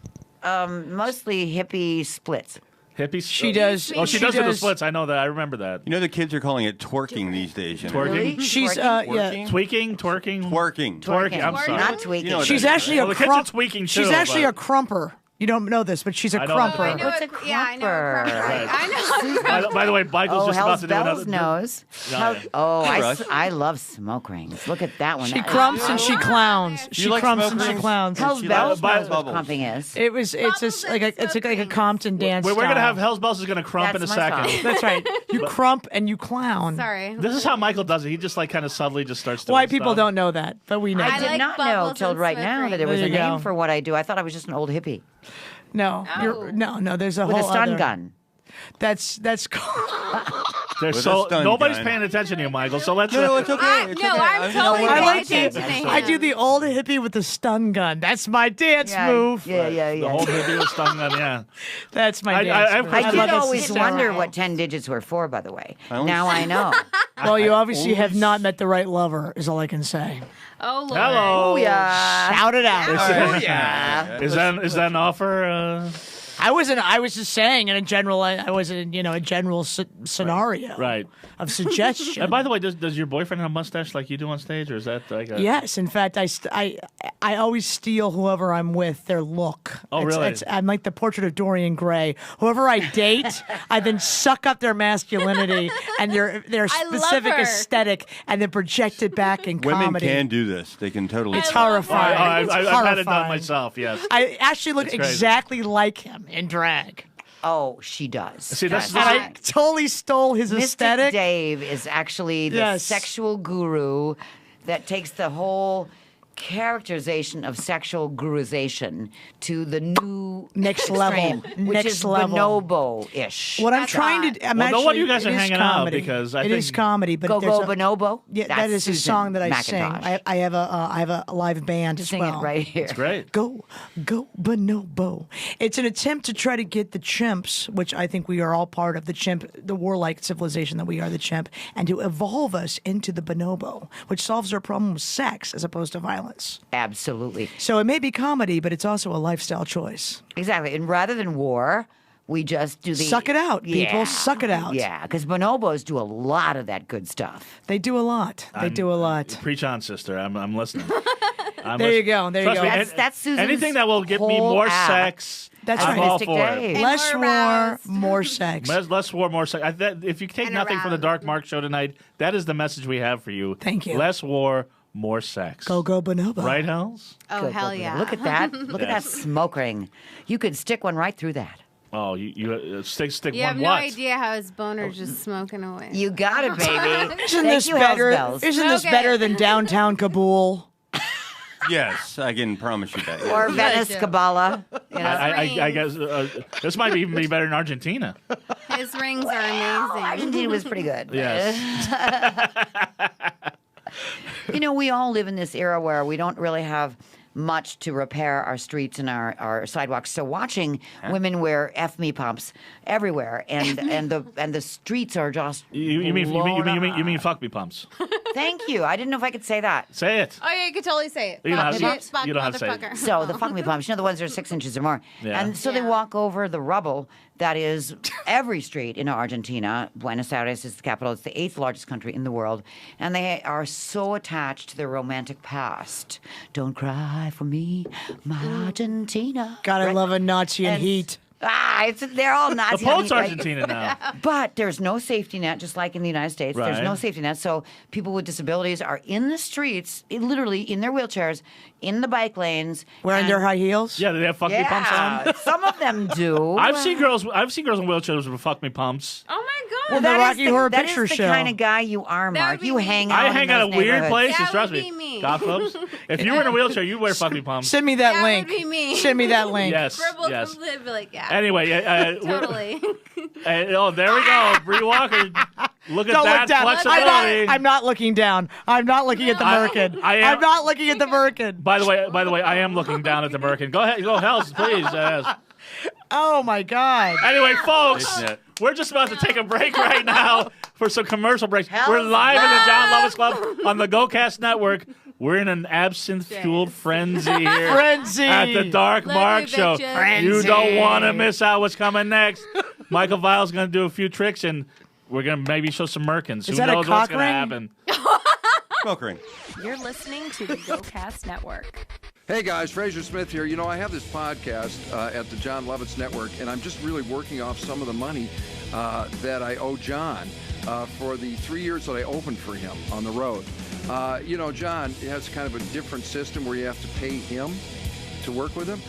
Mostly hippie splits. Hippies. She does. Oh, she does it with splits. I know that. I remember that. You know the kids are calling it twerking these days. You know? Twerking? Really? She's Twerking? yeah. Twerking? Tweaking, twerking, Twerking. twerking. I'm sorry. Not tweaking. You know what She's that is, actually Well, a the kids are crump. tweaking She's too, actually but- a crumper. You don't know this, but she's a I know what Oh, I crumper. know What's a, a yeah, I know a crumper? crumper. I know. By the way, Michael's Oh, just about Hell's to do Bells another. knows. Yeah, yeah. Oh, Rush. I love smoke rings. Look at that one. She That- crumps and she clowns. She like crumps smoke and she rings? clowns. Hell's She Bells likes knows what bubbles. crumping is. It's Bubbles like and it's like a smoke Compton dance. We're gonna style. have Hell's Bells is gonna crump in a That's my second. song. That's right. You crump and you clown. Sorry. This is how Michael does it. He just like kind of subtly just starts doing White people stuff. don't know that, but we know. I I did like not know bubbles till and right smoke now that there was There a you name go. for what I do. I thought I was just an old hippie No, Oh. no. There's a with whole a stun other- gun. That's They're With a so stun nobody's gun. paying attention to you, Michael. So let's. No, it's okay. It's okay. I'm totally I paying like attention to him. I do the old hippie with the stun gun. That's my dance move. Yeah. The whole movie was stung on. Yeah. That's my I- dance I- move. I I love did this always hysterical. wonder what 10 digits were for, by the way. only- Now I know. Well, you obviously have not met the right lover, is all I can say. Oh, Lord. Hello. Yeah. Shout it out. Oh, yeah. Is that an offer? I was just saying in a general. I was in a general scenario Right. of suggestion. And by the way, does your boyfriend have a mustache like you do on stage, or is that like a? Yes, in fact, I always steal whoever I'm with their look. Oh, really? I'm like the portrait of Dorian Gray. Whoever I date, I then suck up their masculinity and their I love specific her. aesthetic, and then project it back in Women comedy. can do this. They can totally. It's I love her. horrifying. It's I've had it done horrifying. myself. Yes. I actually look It's crazy. exactly like him in drag. Oh, she does. See, that's And I totally stole his Mystic aesthetic. Dave is actually the Yes. sexual guru that takes the whole characterization of sexual gurization to the new Next extreme, level. which Next is level. bonobo-ish. What I'm trying to, I'm Well, no actually, wonder you guys are it is hanging out comedy. because I it think- is comedy, but Go there's Go a, Bonobo? yeah, That's that is a Susan song that I sing. McIntosh. I have a live band as Sing well. it right here. It's great. Go bonobo. It's an attempt to try to get the chimps, which I think we are all part of, the warlike civilization that we are, the chimp, and to evolve us into the bonobo, which solves our problem with sex as opposed to violence. Absolutely. So it may be comedy, but it's also a lifestyle choice. Exactly. And rather than war, we just do the... Suck it out, people. Yeah. Suck it out. Yeah, because bonobos do a lot of that good stuff. They do a lot. They do a lot. Preach on, sister. I'm listening. There you go. There you Trust go. me, That's Susan's anything that will get me whole more act. sex. That's I'm right. all Mystic for Dave. it. Less more war, aroused. more sex. Less war, more sex. If you take And nothing from the aroused. Dark Mark show tonight, that is the message we have for you. Thank you. Less war, more sex. Go bonobo. Right, Hells? Oh, hell yeah. Look at that. Look at that Yes. smoke ring. You could stick one right through that. Oh, you stick You one have no what? idea how his boner's just smoking away. You got it, baby. Isn't Thank this you, Hells better? Bells. Isn't this Okay. better than downtown Kabul? Yes, I can promise you that. Or Venice Jim. Kabbalah. You know? I guess this might even be better than Argentina. His rings are amazing. Argentina was pretty good. Yes. You know, we all live in this era where we don't really have much to repair our streets and our sidewalks. So watching women wear F-me pumps everywhere, and the streets are just You mean blown fuck me pumps? up. Thank you. I didn't know if I could say that. Say it. Oh, yeah, you could totally say it. You don't have to- Fuck, fuck, you don't have to say it. motherfucker. So the fuck me pumps, you know, the ones that are 6 inches or more. Yeah. And so they Yeah. walk over the rubble that is every street in Argentina. Buenos Aires is the capital. It's the 8th largest country in the world. And they are so attached to their romantic past. Don't cry for me, my Argentina. God, I Right? love a Nazi in And- heat. They're all The Nazi. Pope's right? Argentina now. But there's no safety net, just like in the United States. There's Right. no safety net. So people with disabilities are in the streets, literally in their wheelchairs, in the bike lanes. Wearing and- their high heels? Yeah, do they have fuck me pumps on? Yeah, some of them do. I've seen girls in wheelchairs with fuck me pumps. Oh, my God. Well, the That is Rocky Horror that Picture is the Show. kind of guy you are, That Mark. would be You me. hang out. I in hang out those at weird neighborhoods. places. That Trust would me, be me. golf clubs. If you were in a wheelchair, you'd wear fuck me pumps. Send me that That link. would be me. Send me that link. Yes, Scribble, yes. live like, yeah. Anyway, Totally. oh, there we go. Bree Walker. Look at Don't that look down. flexibility. I'm not looking down. I'm not looking at the merkin. I am- I'm not looking at the merkin. By the way, I am looking down at the Merkin. Go ahead, go Hells, please. Yes. Oh my God. Anyway, folks, Isn't it? we're just about to take a break right now for some commercial breaks. Hells We're live in the John Bells. Lovitz Club on the GoCast Network. We're in an absinthe-fueled frenzy here Frenzy. at the Dark Love Mark you, Show. bitches. You don't Frenzy. want to miss out what's coming next. Michael Vile's going to do a few tricks, and we're going to maybe show some Merkins. Who that a knows what's cock going to ring? happen? Smoke ring. You're listening to the GoCast Network. Hey guys, Fraser Smith here. You know, I have this podcast at the John Lovitz Network, and I'm just really working off some of the money that I owe John for the 3 years that I opened for him on the road. You know, John has kind of a different system where you have to pay him to work with him,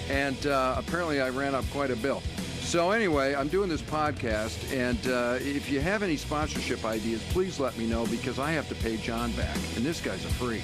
and apparently I ran up quite a bill. So anyway, I'm doing this podcast, and if you have any sponsorship ideas, please let me know, because I have to pay John back, and this guy's a freak.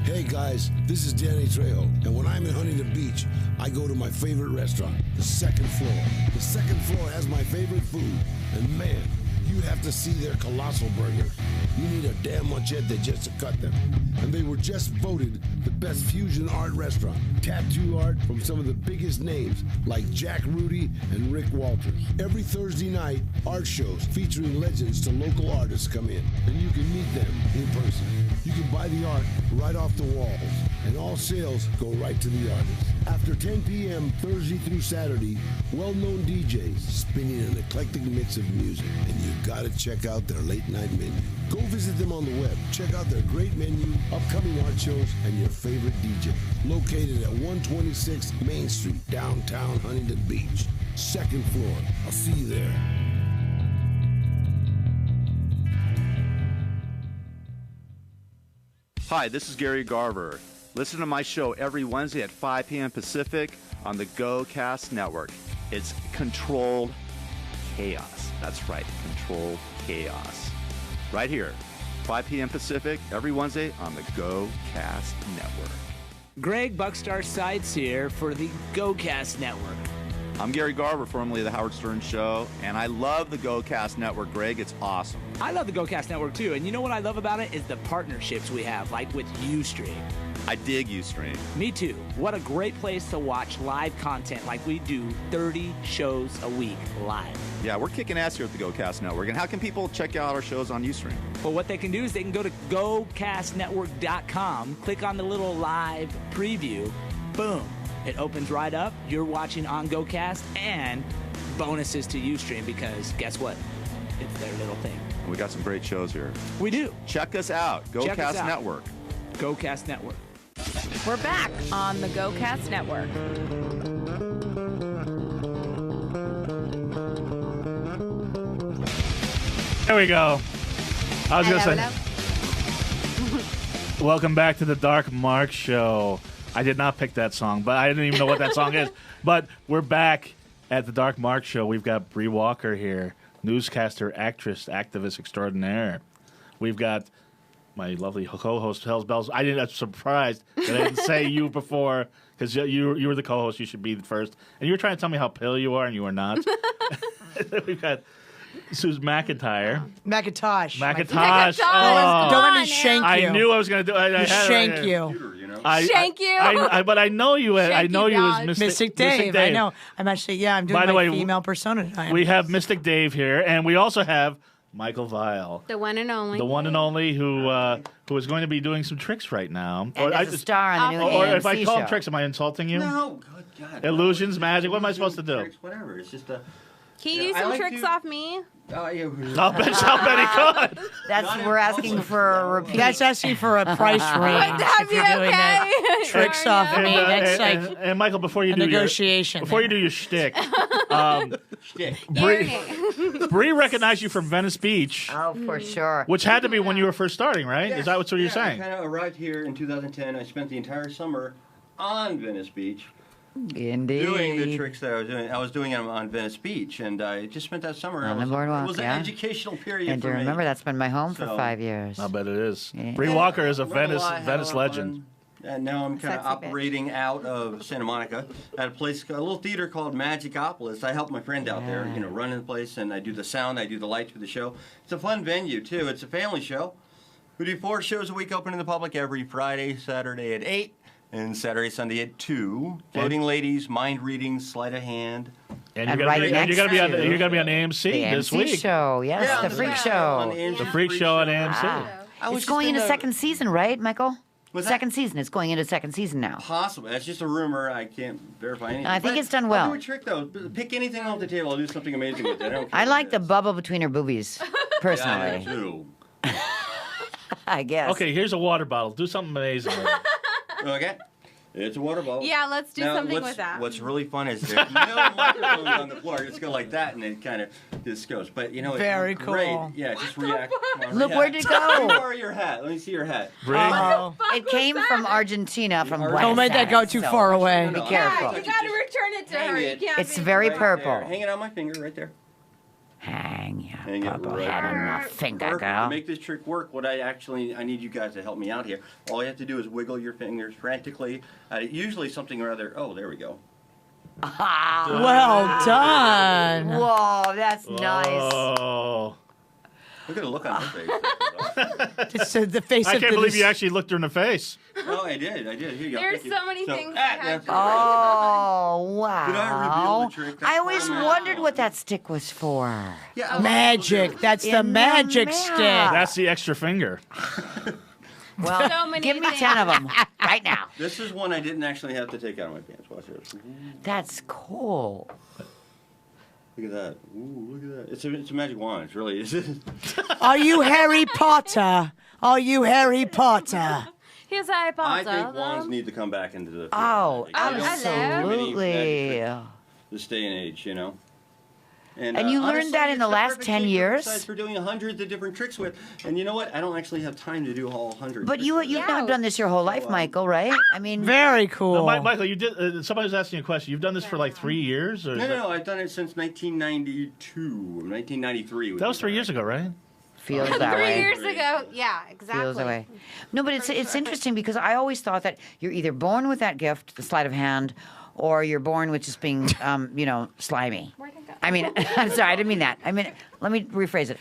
Hey guys, this is Danny Trejo, and when I'm in Huntington Beach, I go to my favorite restaurant, the second floor. The second floor has my favorite food, and man, you have to see their colossal burgers. You need a damn machete just to cut them. And they were just voted the best fusion art restaurant. Tattoo art from some of the biggest names like Jack Rudy and Rick Walters. Every Thursday night, art shows featuring legends to local artists come in, and you can meet them in person. You can buy the art right off the walls, and all sales go right to the artist. After 10 p.m. Thursday through Saturday, well-known DJs spinning an eclectic mix of music, and you gotta check out their late-night menu. Go visit them on the web, check out their great menu, upcoming art shows, and your favorite DJ. Located at 126 Main Street, downtown Huntington Beach. Second floor. I'll see you there. Hi, this is Gary Garver. Listen to my show every Wednesday at 5 p.m. Pacific on the GoCast Network. It's controlled chaos. That's right, controlled chaos. Right here 5 p.m. Pacific, every Wednesday on the GoCast Network. Greg Buckstar Sides here for the GoCast Network. I'm Gary Garver, formerly of the Howard Stern Show, and I love the GoCast Network, Greg. It's awesome. I love the GoCast Network too, and you know what I love about it is the partnerships we have, like with Ustream. I dig Ustream. Me too. What a great place to watch live content, like we do 30 shows a week live. Yeah, we're kicking ass here at the GoCast Network. And how can people check out our shows on Ustream? Well, what they can do is they can go to gocastnetwork.com, click on the little live preview, boom, it opens right up. You're watching on GoCast, and bonuses to Ustream because guess what? It's their little thing. We got some great shows here. We do. Check us out. GoCast Network. GoCast Network. We're back on the GoCast Network. There we go. I was going to say, welcome back to the Dark Mark Show. I did not pick that song, but I didn't even know what that song is. But we're back at the Dark Mark Show. We've got Bree Walker here, newscaster, actress, activist extraordinaire. We've got my lovely co-host, Hells Bells. I'm surprised that I didn't say you before, because you were the co-host. You should be the first. And you were trying to tell me how pale you are, and you are not. We've got Susan McIntosh. McIntosh. Oh, don't let me shank you. I knew I was going to do it. Shank you. Shank you. But I know you. I know you as Mystic Dave. I know. I'm actually, I'm doing my female persona tonight. We have Mystic Dave here, and we also have Michael Vile. The one and only. The one and only who is going to be doing some tricks right now. And as a star on the new Or AMC if I call show. them tricks, am I insulting you? No, good God. Illusions, magic. What am I supposed to do? Tricks, whatever. It's just a. Can you do some tricks off me? Oh, yeah. I'll bet he could. We're asking for a repeat. That's asking for a price range. Would that be okay? Tricks off me. That's like and Michael, before you do negotiation. Before you do your shtick, Bree recognized you from Venice Beach. Oh, for sure. Which had to be when you were first starting, right? Yes. Is that what you're saying? I kind of arrived here in 2010. I spent the entire summer on Venice Beach. Indeed. Doing the tricks that I was doing. I was doing them on Venice Beach, and I just spent that summer. On the boardwalk, It was an educational period And for to me. remember, that's been my home for So- 5 years. I bet it is. Yeah. Bree Walker is a Learned lot, had Venice a lot of legend. fun. And now I'm kind of Sexy bitch. operating out of Santa Monica at a place, a little theater called Magicopolis. I help my friend out there, running the place, and I do the sound, I do the lights for the show. It's a fun venue too. It's a family show. We do 4 shows a week, open to the public every Friday, Saturday at 8, and Saturday, Sunday at 2. Floating ladies, mind reading, sleight of hand. And And you're right gonna next be on to you're gonna be on AMC The this AMC week. show, yes, Yeah, the Freak Show. The Freak Show on AMC. It's going into second season, right, Michael? What's that? Second season. It's going into second season now. Possible. That's just a rumor. I can't verify anything. I think But it's done I'll well. do a trick though. Pick anything off the table. I'll do something amazing with it. I don't care I what like it the is. bubble between her boobies, Yeah, personally. I do I guess. Okay, here's a water bottle. Do something amazing with it. too. Okay. It's a water bottle. Yeah, let's do Now, something what's, with that. What's really fun is there's no microphones on the floor. Just go like that, and it kind of just goes. But you know, it's Very great. cool. Yeah, just react. Come on, Look, react. where'd it go? Let me borrow your hat. Let me see your hat. Bree? Oh. It came from Argentina, from Oh. Buenos Don't make that go Aires, too so far away. Be No, no, careful. Yeah, you gotta return it to Hang her. it. You can't It's be very Right purple. there. Hang it on my finger right there. Hang your Hang it purple right head on my there. finger, Perfect. To girl. make this trick work, I need you guys to help me out here. All you have to do is wiggle your fingers frantically. Usually something rather. Oh, there we go. Well done. Whoa, that's nice. Oh. Look at the look on her face. Just the face I of can't the believe you actually looked her in the face. Oh, I did. Here you go. There's Thank you. so many things I have that's to right. Oh, wow. Did I reveal the trick? I always wondered what that stick was for. Yeah, magic. That's the In the magic mouth. stick. That's the extra finger. Well, So many give me things. 10 of them right now. This is one I didn't actually have to take out of my pants. Watch this. That's cool. Look at that. Ooh, look at that. It's a magic wand. It's really is. Are you Harry Potter? Are you Harry Potter? Here's Harry I Potter. think wands need to come back into the. Oh, I don't see many absolutely. magic tricks this day and age, you know. And you learned honestly, that in it's the last perfect 10 shape years? exercise for doing hundreds of different tricks with. And you know what? I don't actually have time to do all 100. But you've not done this your whole life, Michael, right? I mean, Very cool. No, Michael, you did. Somebody was asking you a question. You've done this for like 3 years, or is No, I've done it since 1992, 1993. that was 3 years ago, right? Feels that 3 way. years ago. Yeah, exactly. Feels that way. No, but it's interesting because I always thought that you're either born with that gift, the sleight of hand, or you're born with just being, slimy. I mean, I'm sorry, I didn't mean that. I mean, let me rephrase it.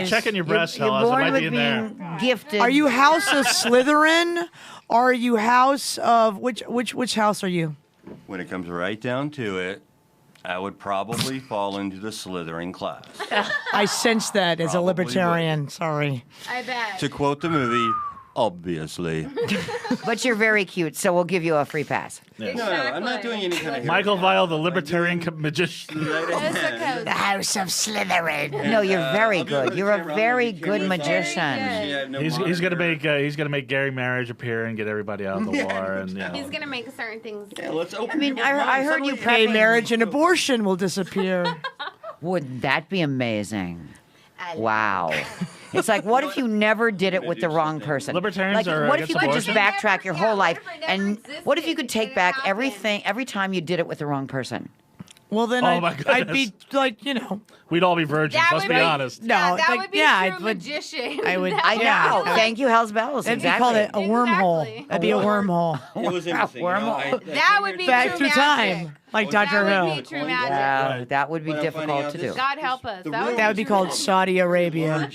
Checking your breasts, You're Hellas. It born might with be in being there. gifted. Are you House of Slytherin? Or are you House of which house are you? When it comes right down to it, I would probably fall into the Slytherin class. I sense that as a Probably libertarian. Sorry. I bet. To quote the movie, obviously. But you're very cute, so we'll give you a free pass. No, I'm not doing any kind of Michael Vile, the libertarian magician. The House of Slytherin. No, you're very good. You're a very good magician. He's gonna make Gary Marriage appear and get everybody out of the war, and He's gonna make certain things. Yeah, let's open. I mean, I heard you Gay prepping. marriage and abortion will disappear. Wouldn't that be amazing? Wow. It's like, what if you never did it with the wrong person? Libertarians like, are what if you against could just abortion? backtrack your whole life, What if it never and what if you could existed? take back It happened. every time you did it with the wrong person? Well, then Oh, my I'd be goodness. like, we'd all be virgins. That Let's would be be- honest. no, that like, would be yeah, true magician. I would- I know. Yeah. Thank you, Hell's Bells. That'd Exactly. be called a wormhole. Exactly. That'd be a wormhole. It was interesting. Wormhole. That would be Back true through magic. time, like Dr. That Who. would be true magic. Yeah, that would be But I'm finding difficult out to this- do. God help us. The That room That would be called Saudi Arabia.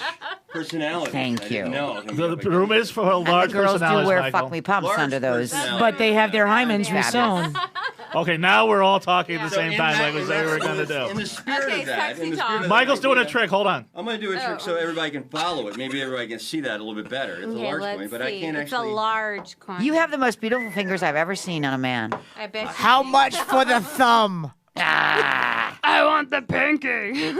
personality. Thank I didn't you. know. The room is for And large the girls do personalities, wear Michael. fuck me pumps Large under those. personality. But they have their hymens Fabulous. resewn. Okay, now we're all talking at the So same time, like we said we were going to In do. the spirit Okay, of that, sexy in the talk. spirit of Michael's that doing a idea, trick. Hold on. I'm going to do a trick so everybody can follow it. Maybe everybody can see that a little bit better. It's a Okay, large let's coin, but see. I can't It's actually. a large coin. You have the most beautiful fingers I've ever seen on a man. I bet. How much for the thumb? Ah, I want the pinky.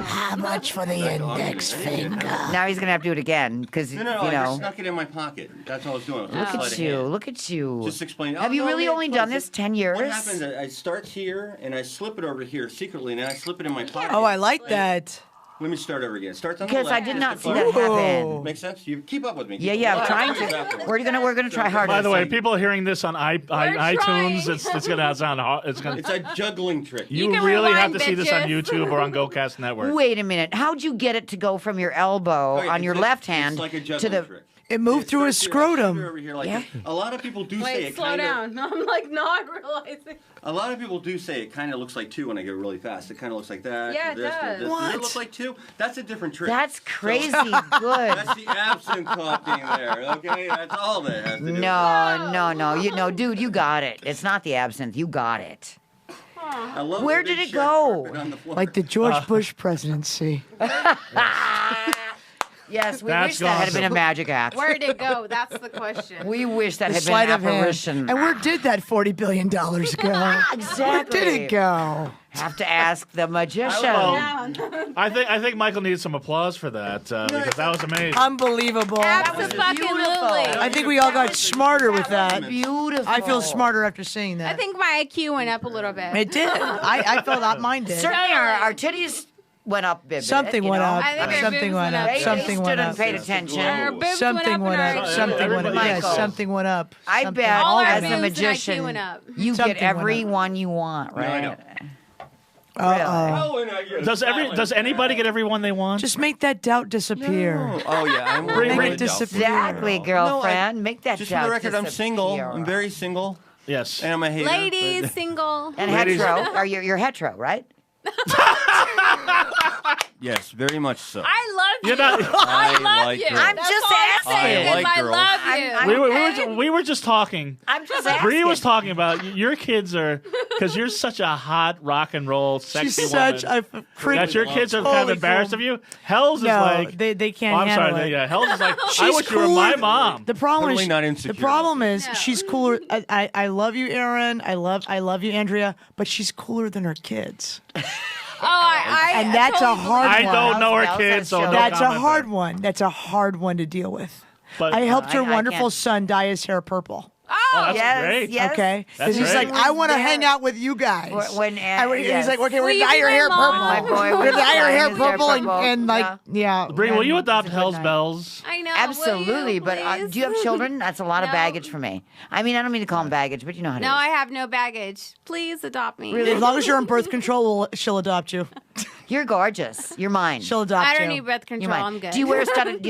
How much for the index finger? now he's gonna have to do it again because No, you I just know. snuck it in my pocket. That's all I was doing. Look at you! Look at you! Just explain. Have you really only done this 10 years? What happens? I start here and I slip it over here secretly, and then I slip it in my pocket. Oh, I like that. Let me start over again. Starts on the Because left. I did just not the see front. that happen. Makes sense? You keep up with me. Yeah, Keep yeah. up. I'm trying to. We're gonna try harder. By the this way, time. people hearing this on iTunes, it's gonna sound hard. It's a juggling trick. You can really have rewind, to see this on bitches. YouTube or on GoCast Network. Wait a minute. How'd you get it to go from your elbow Okay, on your it's left it's hand like a to juggling the? trick. It moved through his scrotum. Over here like Yeah. A lot of people do say Wait, it slow kind of. down. I'm like not realizing. A lot of people do say it kind of looks like two when I go really fast. It kind of looks like that. Yeah, or it this, or does. this. What? Does it look like two? That's a different trick. That's crazy good. That's the absinthe talking there. Okay, that's all that has to do. No, dude, you got it. It's not the absinthe. You got it. I love Where the big did it shed go? carpet on the floor. Like the George Bush presidency. Yes, we That's wish that had been a awesome. magic act. Where'd it go? That's the question. We wish that The had been sleight an of hand. apparition. And where did that $40 billion go? Where Exactly. did it go? Have to ask the magician. I think Michael needs some applause for that because that was amazing. Unbelievable. Absolutely. I think we all got smarter with that. Beautiful. I feel smarter after seeing that. I think my IQ went up a little bit. It did. I felt that mine did. Certainly, our titties went up a bit. Something you went know? up. I think our Something boobs went went up. up. They Something stood went and up. paid attention. Our boobs Something went went up. up. and Something went up. Everybody- Yes, Michael. something went up. I Something- bet All our as boobs a and IQ magician, went up. you Something get went every up. one you want, I right? know. Uh-oh. Oh, and I get Does anybody get everyone they want? Just make that doubt disappear. Oh yeah, I'm Make really it disappear. Exactly, girlfriend. Make that Just for the doubt record, I'm single. disappear. I'm very single, Yes. and I'm a hater. Ladies, but- single. And Ladies- hetero. Or you're hetero, right? Yes, very much so. I love you. You're not- I love like you. girls. I'm That's just all I'm asking. saying I is like I girls. love you. we were just talking. I'm just asking. Bree was talking about your kids are because you're such a hot rock and roll sexy She's woman. such a freak. that your kids are kind Holy of embarrassed cool. of you. Hell's No, is like they can't I'm handle sorry. it. Yeah, Hell's is like I She's wish you were my cooler- mom. The problem Totally is not insecure. The problem is No. she's cooler. I love you, Aaron. I love you, Andrea. But she's cooler than her kids, Oh, I and that's totally a hard I one. don't know her Hell's kids, so show. no That's a comment hard there. one. That's a hard one to deal with. But I helped her I wonderful can't- son dye his hair purple. oh, that's yes, great. yes. Okay, That's because he's great. like, I want to there. hang out with you guys. When He's yes. like, okay, we're Will gonna you dye be your my hair mom? purple. My boy We're was gonna dye your dyeing hair his hair purple and, purple. and like, yeah. Bree, will you adopt good Hell's night. Bells? I know. Absolutely, will but you, do you have please? children? That's a lot of No. baggage for me. I mean, I don't mean to call them baggage, but you know how it is. No, I have no baggage. Please adopt me. As long as you're on birth control, she'll adopt you. You're gorgeous. You're mine. She'll adopt I you. don't need birth You're control. mine. I'm good. Do you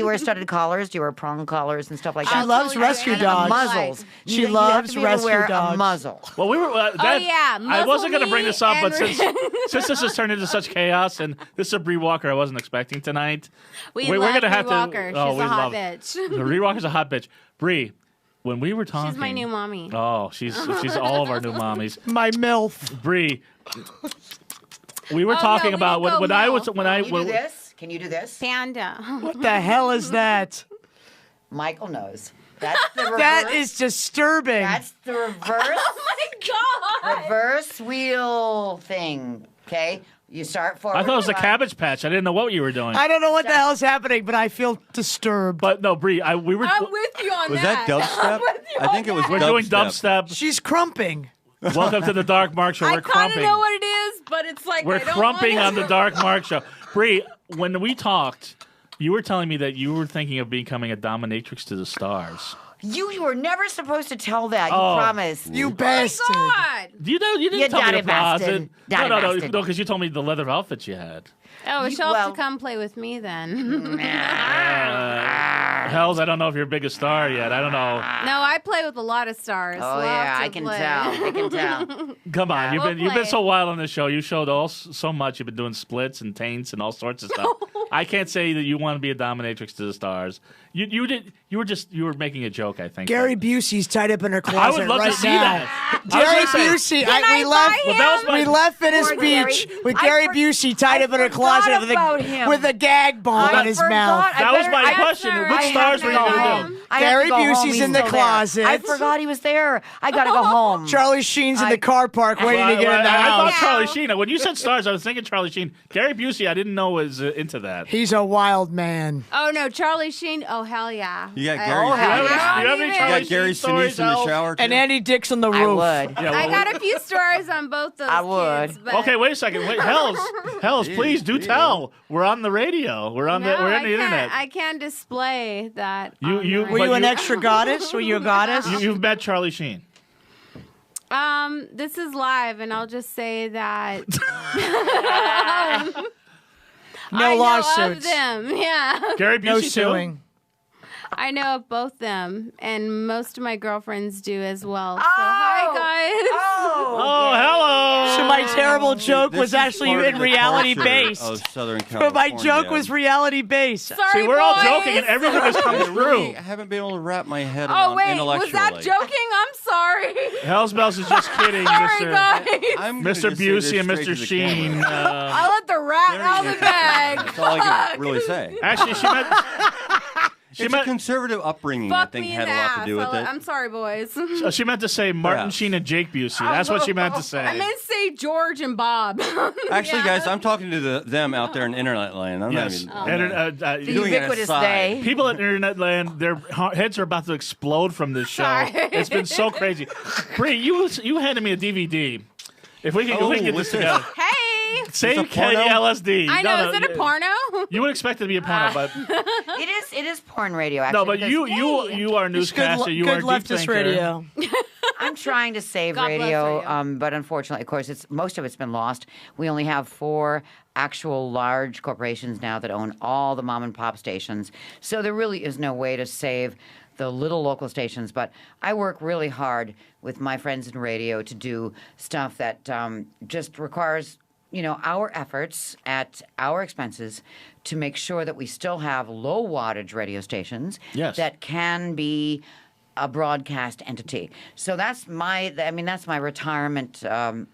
wear studded collars? Do you wear prong collars and stuff like that? She loves rescue dogs. Muzzles. She You have loves to be able to rescue wear dogs. a muzzle. Well, we were. yeah, I wasn't going to bring this up, but muzzle me since this has turned into such chaos, and this is a Bree Walker I wasn't expecting tonight. We we're love gonna Bree have Walker. to. Oh, She's we a hot love bitch. Bree Walker's a hot bitch. Bree, when we were talking, She's my new mommy. Oh, she's all of our new mommies. My MILF. Bree, we were Oh, talking no, we about didn't go when I was milk. when I Can you do this? Can you do this? Panda. What the hell is that? Michael knows. That's the reverse. That is disturbing. That's the reverse. Oh my God. Reverse wheel thing. Okay, you start forward. I thought it was a front. Cabbage Patch. I didn't know what you were doing. I don't know what the hell is happening, but I feel disturbed. But no, Bree, we were. I'm with you on Was that. that dubstep? I'm with you I think it on was that. We're doing dubstep. She's crumping. Welcome to the Dark Mark Show. I We're kind of crumping. know what it is, but it's like We're I don't crumping want on the Dark Mark Show. Bree, when we talked, you were telling me that you were thinking of becoming a dominatrix to the stars. You were never supposed to tell that. You Oh. promised. You Oh bastard. my God. You didn't You tell me dirty the closet. bastard. No, Dirty bastard. because you told me the leather outfit you had. Oh, You- she'll well- have to come play with me then. Hells, I don't know if you're a big star yet. I don't know. No, I play with a lot of stars. Oh We'll yeah, have to I can play. tell. I can tell. Come on, We'll you've been play. so wild on this show. You showed so much. You've been doing splits and taints and all sorts of stuff. I can't say that you want to be a dominatrix to the stars. You were making a joke. I think. Gary Busey's tied up in her I closet would love right to see now. that. Gary Busey. We left. Well, that was my- We left Venice Poor Gary. Beach with I Gary for- Busey tied I up in her forgot closet about him. with a gag bomb I in his forgot. mouth. That was my I- question. I Which have stars to were you go going to home. do? I have Gary to go home. Busey's He's in the still there. closet. I forgot he was there. I gotta go home. Charlie Sheen's in the car park waiting to get in the I thought house. Charlie Sheen. When you said stars, I was thinking Charlie Sheen. Gary Busey, I didn't know was into that. He's a wild man. Oh no, Charlie Sheen. Oh hell yeah. You got I- Gary. Oh, hell Do you yeah. have any I You Charlie got Gary Sheen stories, Sinise in the Al? shower. Too? And Andy Dick's on the I roof. would. Yeah, I well, got a few stories on both those I would. kids, but Okay, wait a second. Wait, Hells, please do tell. We're on the radio. We're on no, we're I on the can't, internet. I can't display that. You- on you- the Were But you an you- extra goddess? Were you a goddess? You've met Charlie Sheen. This is live, and I'll just say that No I know lawsuits. of them. Yeah, Gary Busey No too? suing. I know of both them, and most of my girlfriends do as well. So Oh. hi guys. Oh, hello. So my terrible joke This was is actually part of in the reality culture based. of Southern But California. my joke was reality based. Sorry, See, we're all boys. joking, and everything has come I really through. haven't been able to wrap my head Oh around wait, intellectually. was that joking? I'm sorry. Hells Bells is just kidding, Sorry Mr. guys. I'm gonna Mr. just say this Busey and straight Mr. to the Sheen. camera. I let the rat out of the bag. That's all I can really say. Actually, she met. It's a conservative upbringing, I Fuck think, me in had the a lot ass. to do with it. I'm sorry, boys. She meant to say Martin Perhaps. Sheen and Jake Busey. That's what she meant to say. I meant to say George and Bob. Actually, Yeah. guys, I'm talking to them out there in internet land. I'm Yes. not And, even. The Doing it ubiquitous aside. they. people at Internet Land, their heads are about to explode from this show. Sorry. It's been so crazy. Bree, you handed me a DVD. If we can get this what's this? together. Hey! Save a porno? KLSD. I know, No, is it a porno? You would expect it to be a porno, but It is porn radio. Actually, no, but because, you are a newscaster. You are a good deep leftist thinker. radio. I'm trying to save God bless radio, radio. but unfortunately, of course, most of it's been lost. We only have 4 actual large corporations now that own all the mom and pop stations. So there really is no way to save the little local stations. But I work really hard with my friends in radio to do stuff that just requires, our efforts at our expenses to make sure that we still have low wattage radio stations Yes. that can be a broadcast entity. So that's my retirement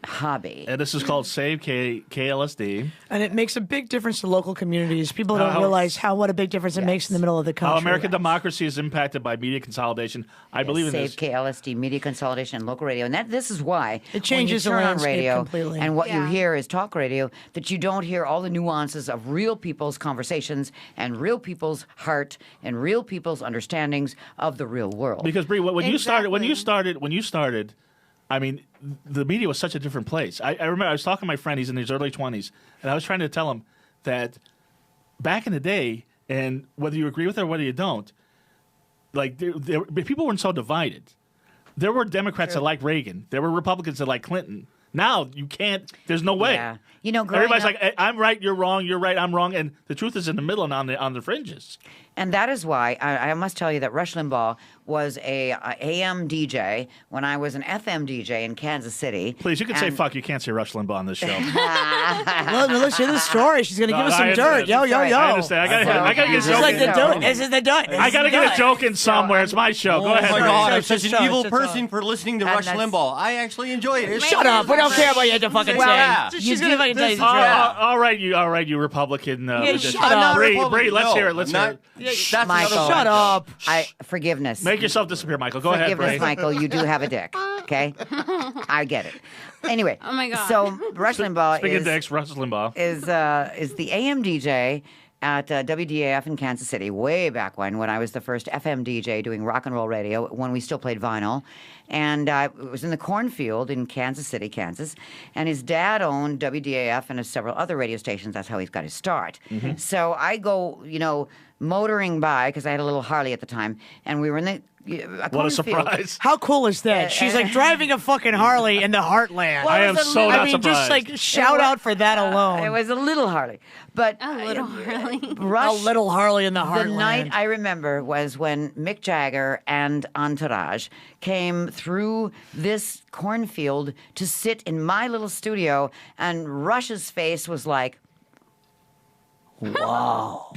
hobby. And this is called Save KLSD. And it makes a big difference to local communities. People don't realize what a big difference it makes in the middle of the country. How American democracy is impacted by media consolidation. I believe in Save this. KLSD, media consolidation, and local radio. And this is why It changes the when you turn landscape on radio completely. and what you Yeah. hear is talk radio, that you don't hear all the nuances of real people's conversations and real people's heart and real people's understandings of the real world. Because Bree, when you Exactly. started, I mean, the media was such a different place. I remember I was talking to my friend. He's in his early 20s, and I was trying to tell him that back in the day, and whether you agree with it or whether you don't, like people weren't so divided. There were Democrats that liked Reagan. There were Republicans that liked Clinton. Now you can't. There's no way. Yeah. You know, growing Everybody's up- like, I'm right, you're wrong, you're right, I'm wrong, and the truth is in the middle and on the fringes. And that is why I must tell you that Rush Limbaugh was a AM DJ when I was an FM DJ in Kansas City. Please, you can say fuck. You can't say Rush Limbaugh on this show. Let's hear the story. She's going to give us some I dirt. understand. Yo. I understand. I gotta get a This is joke like in. the dirt. This is the dirt. I gotta get a joke in somewhere. It's my show. Go ahead. Oh my Ray. God, I'm such an Show, evil show. person for listening to And Rush that's- Limbaugh. I actually enjoy it. Shut up. We don't care what you have to fucking Well, say. yeah. She's going to fucking tell you the All truth. all right, you Republican. shut up. Bree, let's hear it. Let's hear it. That's Michael. another Shut up. Forgiveness. Make yourself disappear, Michael. Go ahead, Forgiveness, Bree. Michael. You do have a dick. Okay, I get it. Anyway. Oh my God. So Rush Limbaugh Speaking of dicks, Rush Limbaugh. is the AM DJ at WDAF in Kansas City way back when I was the first FM DJ doing rock and roll radio when we still played vinyl. And it was in the cornfield in Kansas City, Kansas. And his dad owned WDAF and several other radio stations. That's how he got his start. So I go, motoring by, because I had a little Harley at the time, and we were in the What a surprise. How cool is that? She's like driving a fucking Harley in the heartland. Well, I it am was a so little- not I mean, just surprised. like shout out for that alone. It was a little Harley. But A little Harley. Rush, a little Harley in the the heartland. night I remember was when Mick Jagger and Entourage came through this cornfield to sit in my little studio, and Rush's face was like, whoa,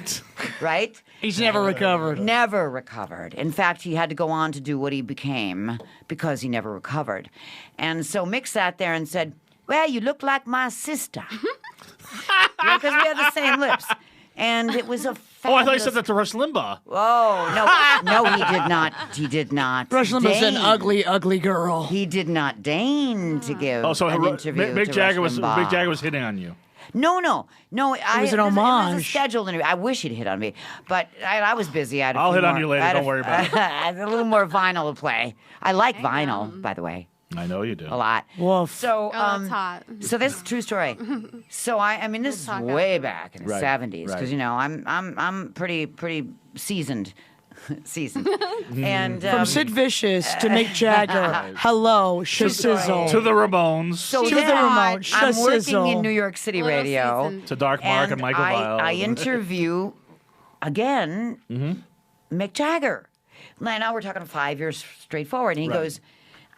right? He's never recovered. Never recovered. In fact, he had to go on to do what he became because he never recovered. And so Mick sat there and said, well, you look like my sister. Because we have the same lips. And it was a Oh, I thought you fabulous- said that to Rush Limbaugh. Oh, no, he did not. He did not. Rush Limbaugh's an deign. ugly, ugly girl. He did not deign to give Oh, so an interview Mick to Jagger Rush was Limbaugh. Mick Jagger was hitting on you. No. It was an It was a homage. scheduled interview. I wish he'd hit on me, but I was busy. I'll hit on you later. Don't worry about it. I had a little more vinyl to play. I like vinyl, by the way, I know you do. a lot. Woof. So, that's hot. So this is a true story. So I mean, this is talk way after. back in the Right, '70s because right. I'm pretty seasoned. And From Sid Vicious to Mick Jagger. Hello, Shizzle. To the Ramones. so to then the remote, I'm working Shizzle. in New York City Little radio. seasoned. to Dark Mark and Michael Vile. I interview again Mick Jagger. Now we're talking 5 years straightforward, and he Right. goes,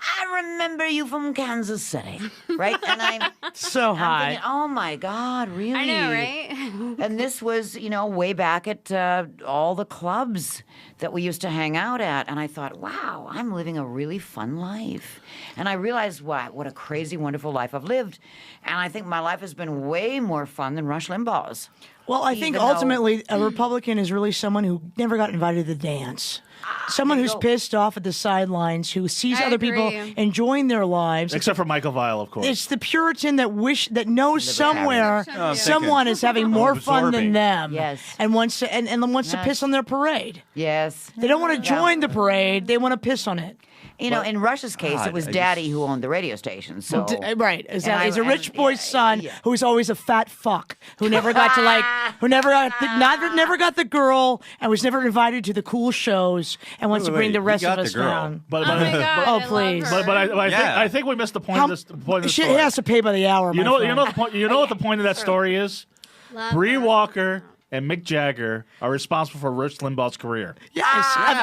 I remember you from Kansas City, right? And I'm So high. thinking, oh my God, really? I know, right? And this was, way back at all the clubs that we used to hang out at. And I thought, wow, I'm living a really fun life. And I realized what a crazy, wonderful life I've lived. And I think my life has been way more fun than Rush Limbaugh's. Well, I think Even though- ultimately a Republican is really someone who never got invited to the dance. Someone who's go. pissed off at the sidelines, who sees I other people agree. enjoying their lives. Except for Michael Vile, of course. It's the Puritan that knows somewhere I'm someone is having more fun than absorbing. them. Yes. And wants to wants to Yes. piss on their parade. Yes. They don't want to join the parade, they want to piss on it. In Rush's case, God, it was I Daddy who owned the radio station. So Right. He's And a rich and- boy's son yeah. who was always a fat fuck who never got to never got the girl and was never invited to the cool shows and wants to Wait, bring the he rest got of the us girl. down. but Oh my God, I Oh, love please. her. but I Yeah. think we missed the point of this point of the She story. has to pay by the hour. You my know friend. the point. You know what the point of that story is? Love Bree her. Walker and Mick Jagger are responsible for Rush Limbaugh's career. Yes, of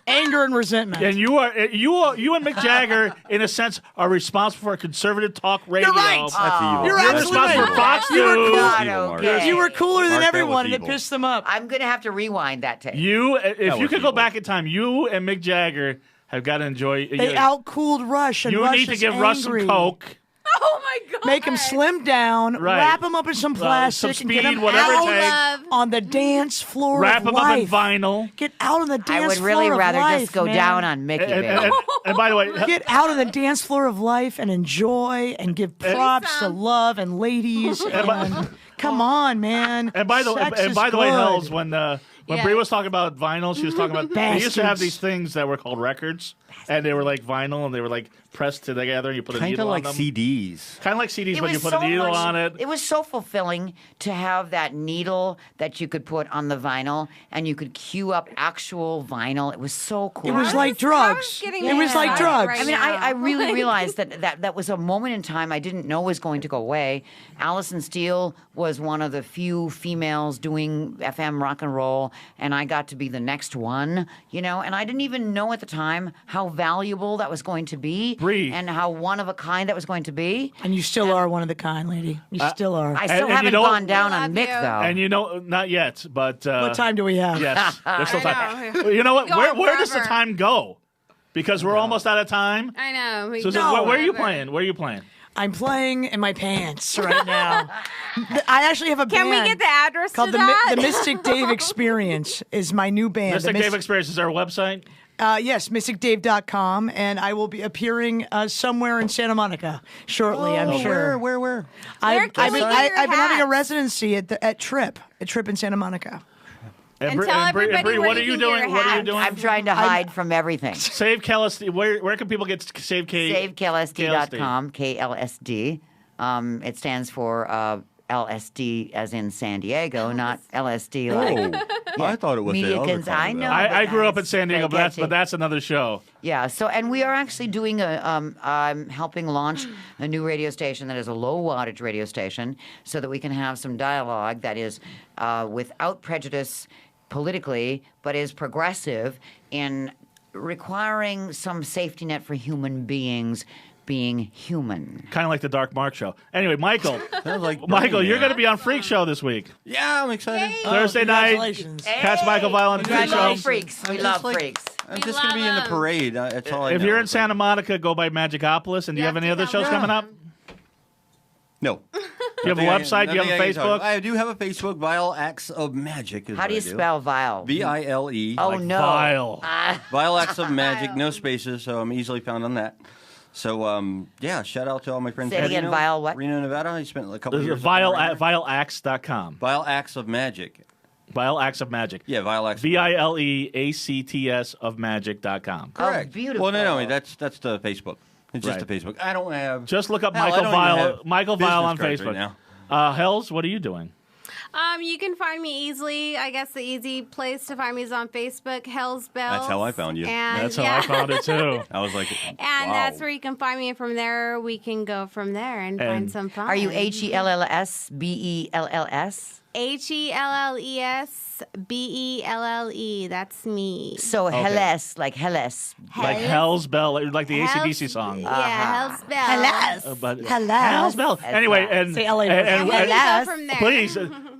anger and resentment. And you and Mick Jagger, in a sense, are responsible for conservative talk radio. You're right. That's evil. You're You're absolutely responsible for right. Fox You were News. God, Evil, Mark. okay. You were cooler than Mark, that everyone, was and it evil. pissed them up. I'm going to have to rewind that tape. If you was could go evil. back in time, you and Mick Jagger have got to enjoy. They outcooled Rush, and You Rush need to is give Rush some angry. coke. Oh my God. Make him slim down, Right. wrap him up in some plastic, some and get speed, him whatever it out takes. Love. on the dance floor Wrap of them up in life. vinyl. Get out on the dance I would floor really of rather life, just go man. down on Mickey. And, baby. and by the way, Get out on the dance floor of life and enjoy and give props to love and ladies. And come on, man. And by the Sex way, is Hells, good. when When Yeah. Bree was talking about vinyl, she was talking about they used to have these things that were called records, and they were like vinyl, and they were like pressed together, and you put a Kind needle of like on them. CDs. Kind of like CDs, It but you was put so a needle much- on it. It was so fulfilling to have that needle that you could put on the vinyl, and you could cue up actual vinyl. It was so cool. It was like drugs. It was like drugs. I mean, I really realized that was a moment in time I didn't know was going to go away. Alison Steele was one of the few females doing FM rock and roll, and I got to be the next one, and I didn't even know at the time how valuable that was going to be, Bree. and how one of a kind that was going to be. And you still are one of the kind, lady. You still are. I still and haven't you know- gone down I on love Mick, you. though. And not yet, but What time do we have? Yes, there's still I time. know. You know what? Go Where does the forever. time go? Because we're almost out of time. I know. We Susan, go where are you forever. playing? Where are you playing? I'm playing in my pants right now. I actually have a Can band we get the address called to the, that? The Mystic Dave Experience is my new band. Mystic Dave Experience is our website. Yes, mysticdave.com, and I will be appearing somewhere in Santa Monica shortly, I'm sure. Where? I've can we been get your having a hats? residency at Trip in Santa Monica. And Bree- tell Bree- everybody Bree, where what are you you can get doing? your What are you hats. doing? I'm trying to hide from everything. Save KLSD. Where can people get Save K? SaveKLSD.com, KLSD. It stands for LSD as in San Diego, not LSD like. I thought it was the other Mediacans, I kind of know. that. I grew up in San Diego, Spaghetti. but that's another show. Yeah. So, and we are actually doing I'm helping launch a new radio station that is a low wattage radio station, so that we can have some dialogue that is without prejudice politically, but is progressive in requiring some safety net for human beings being human. Kind of like the Dark Mark show. Anyway, Michael. Sounds like Michael, Burning you're Man. going to be on Freakshow this week. Yeah, I'm excited. Thursday night. Congratulations. Catch Michael Vile on We love Freakshow. freaks. We I'm love just like- freaks. I'm We just going to be love in the 'em. parade. That's all I If know. you're in Santa Monica, go by Magicopolis. And do you have any other shows coming up? No. Do you have a website? Do you have a Facebook? I do have a Facebook, Vile Acts of Magic. Is How what do you I spell vile? VILE. Oh, Like no. Vile. Vile Acts of Magic, no spaces, so I'm easily found on that. So, yeah, shout out to all my friends Say it in again, Reno, Vile what? Reno, Nevada. I spent a couple There's years. vileacts.com. Vile Acts of Magic. Vile Acts of Magic. Yeah, Vile Acts. VILEACTS of magic.com. Correct. Oh, beautiful. Well, no, that's the Facebook. It's just Right. the Facebook. I don't have. Just look up Hell, I Michael don't even Vile. have Michael Vile on business cards Facebook. right Hells, what are you doing? You can find me easily. I guess the easy place to find me is on Facebook, Hell's Bells. That's how I found you. And, That's how I found it too. I was like, And wow. that's where you can find me. And from there, we can go from there and find And some fun. Are you HELLSBELLS? HELLESBELLE. That's me. So Helles, like Helles. Like Hell's Bell, like the AC/DC song. Yeah, Hell's Bells. Hellas. But Hellas. Hell's Bell. Anyway, and, Say LA and, version. and, Hellas. Go from there. please,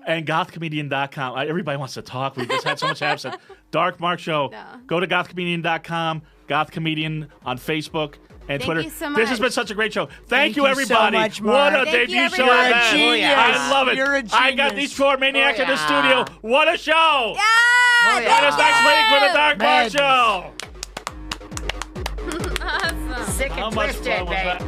and gothcomedian.com. Everybody wants to talk. We just had so much absent. Dark Mark Show. No. Go to gothcomedian.com, gothcomedian on Facebook and Thank Twitter. you so This has much. been such a great show. Thank you you, so everybody. much, What Mark. a Thank you, debut show everybody. I had. You're a genius. I love it. You're a I got genius. these four maniacs in the yeah. studio. What a show. Yeah! Join us next week for the Dark Mark Madness. Show. Sick How and much twisted, fun was babe. that?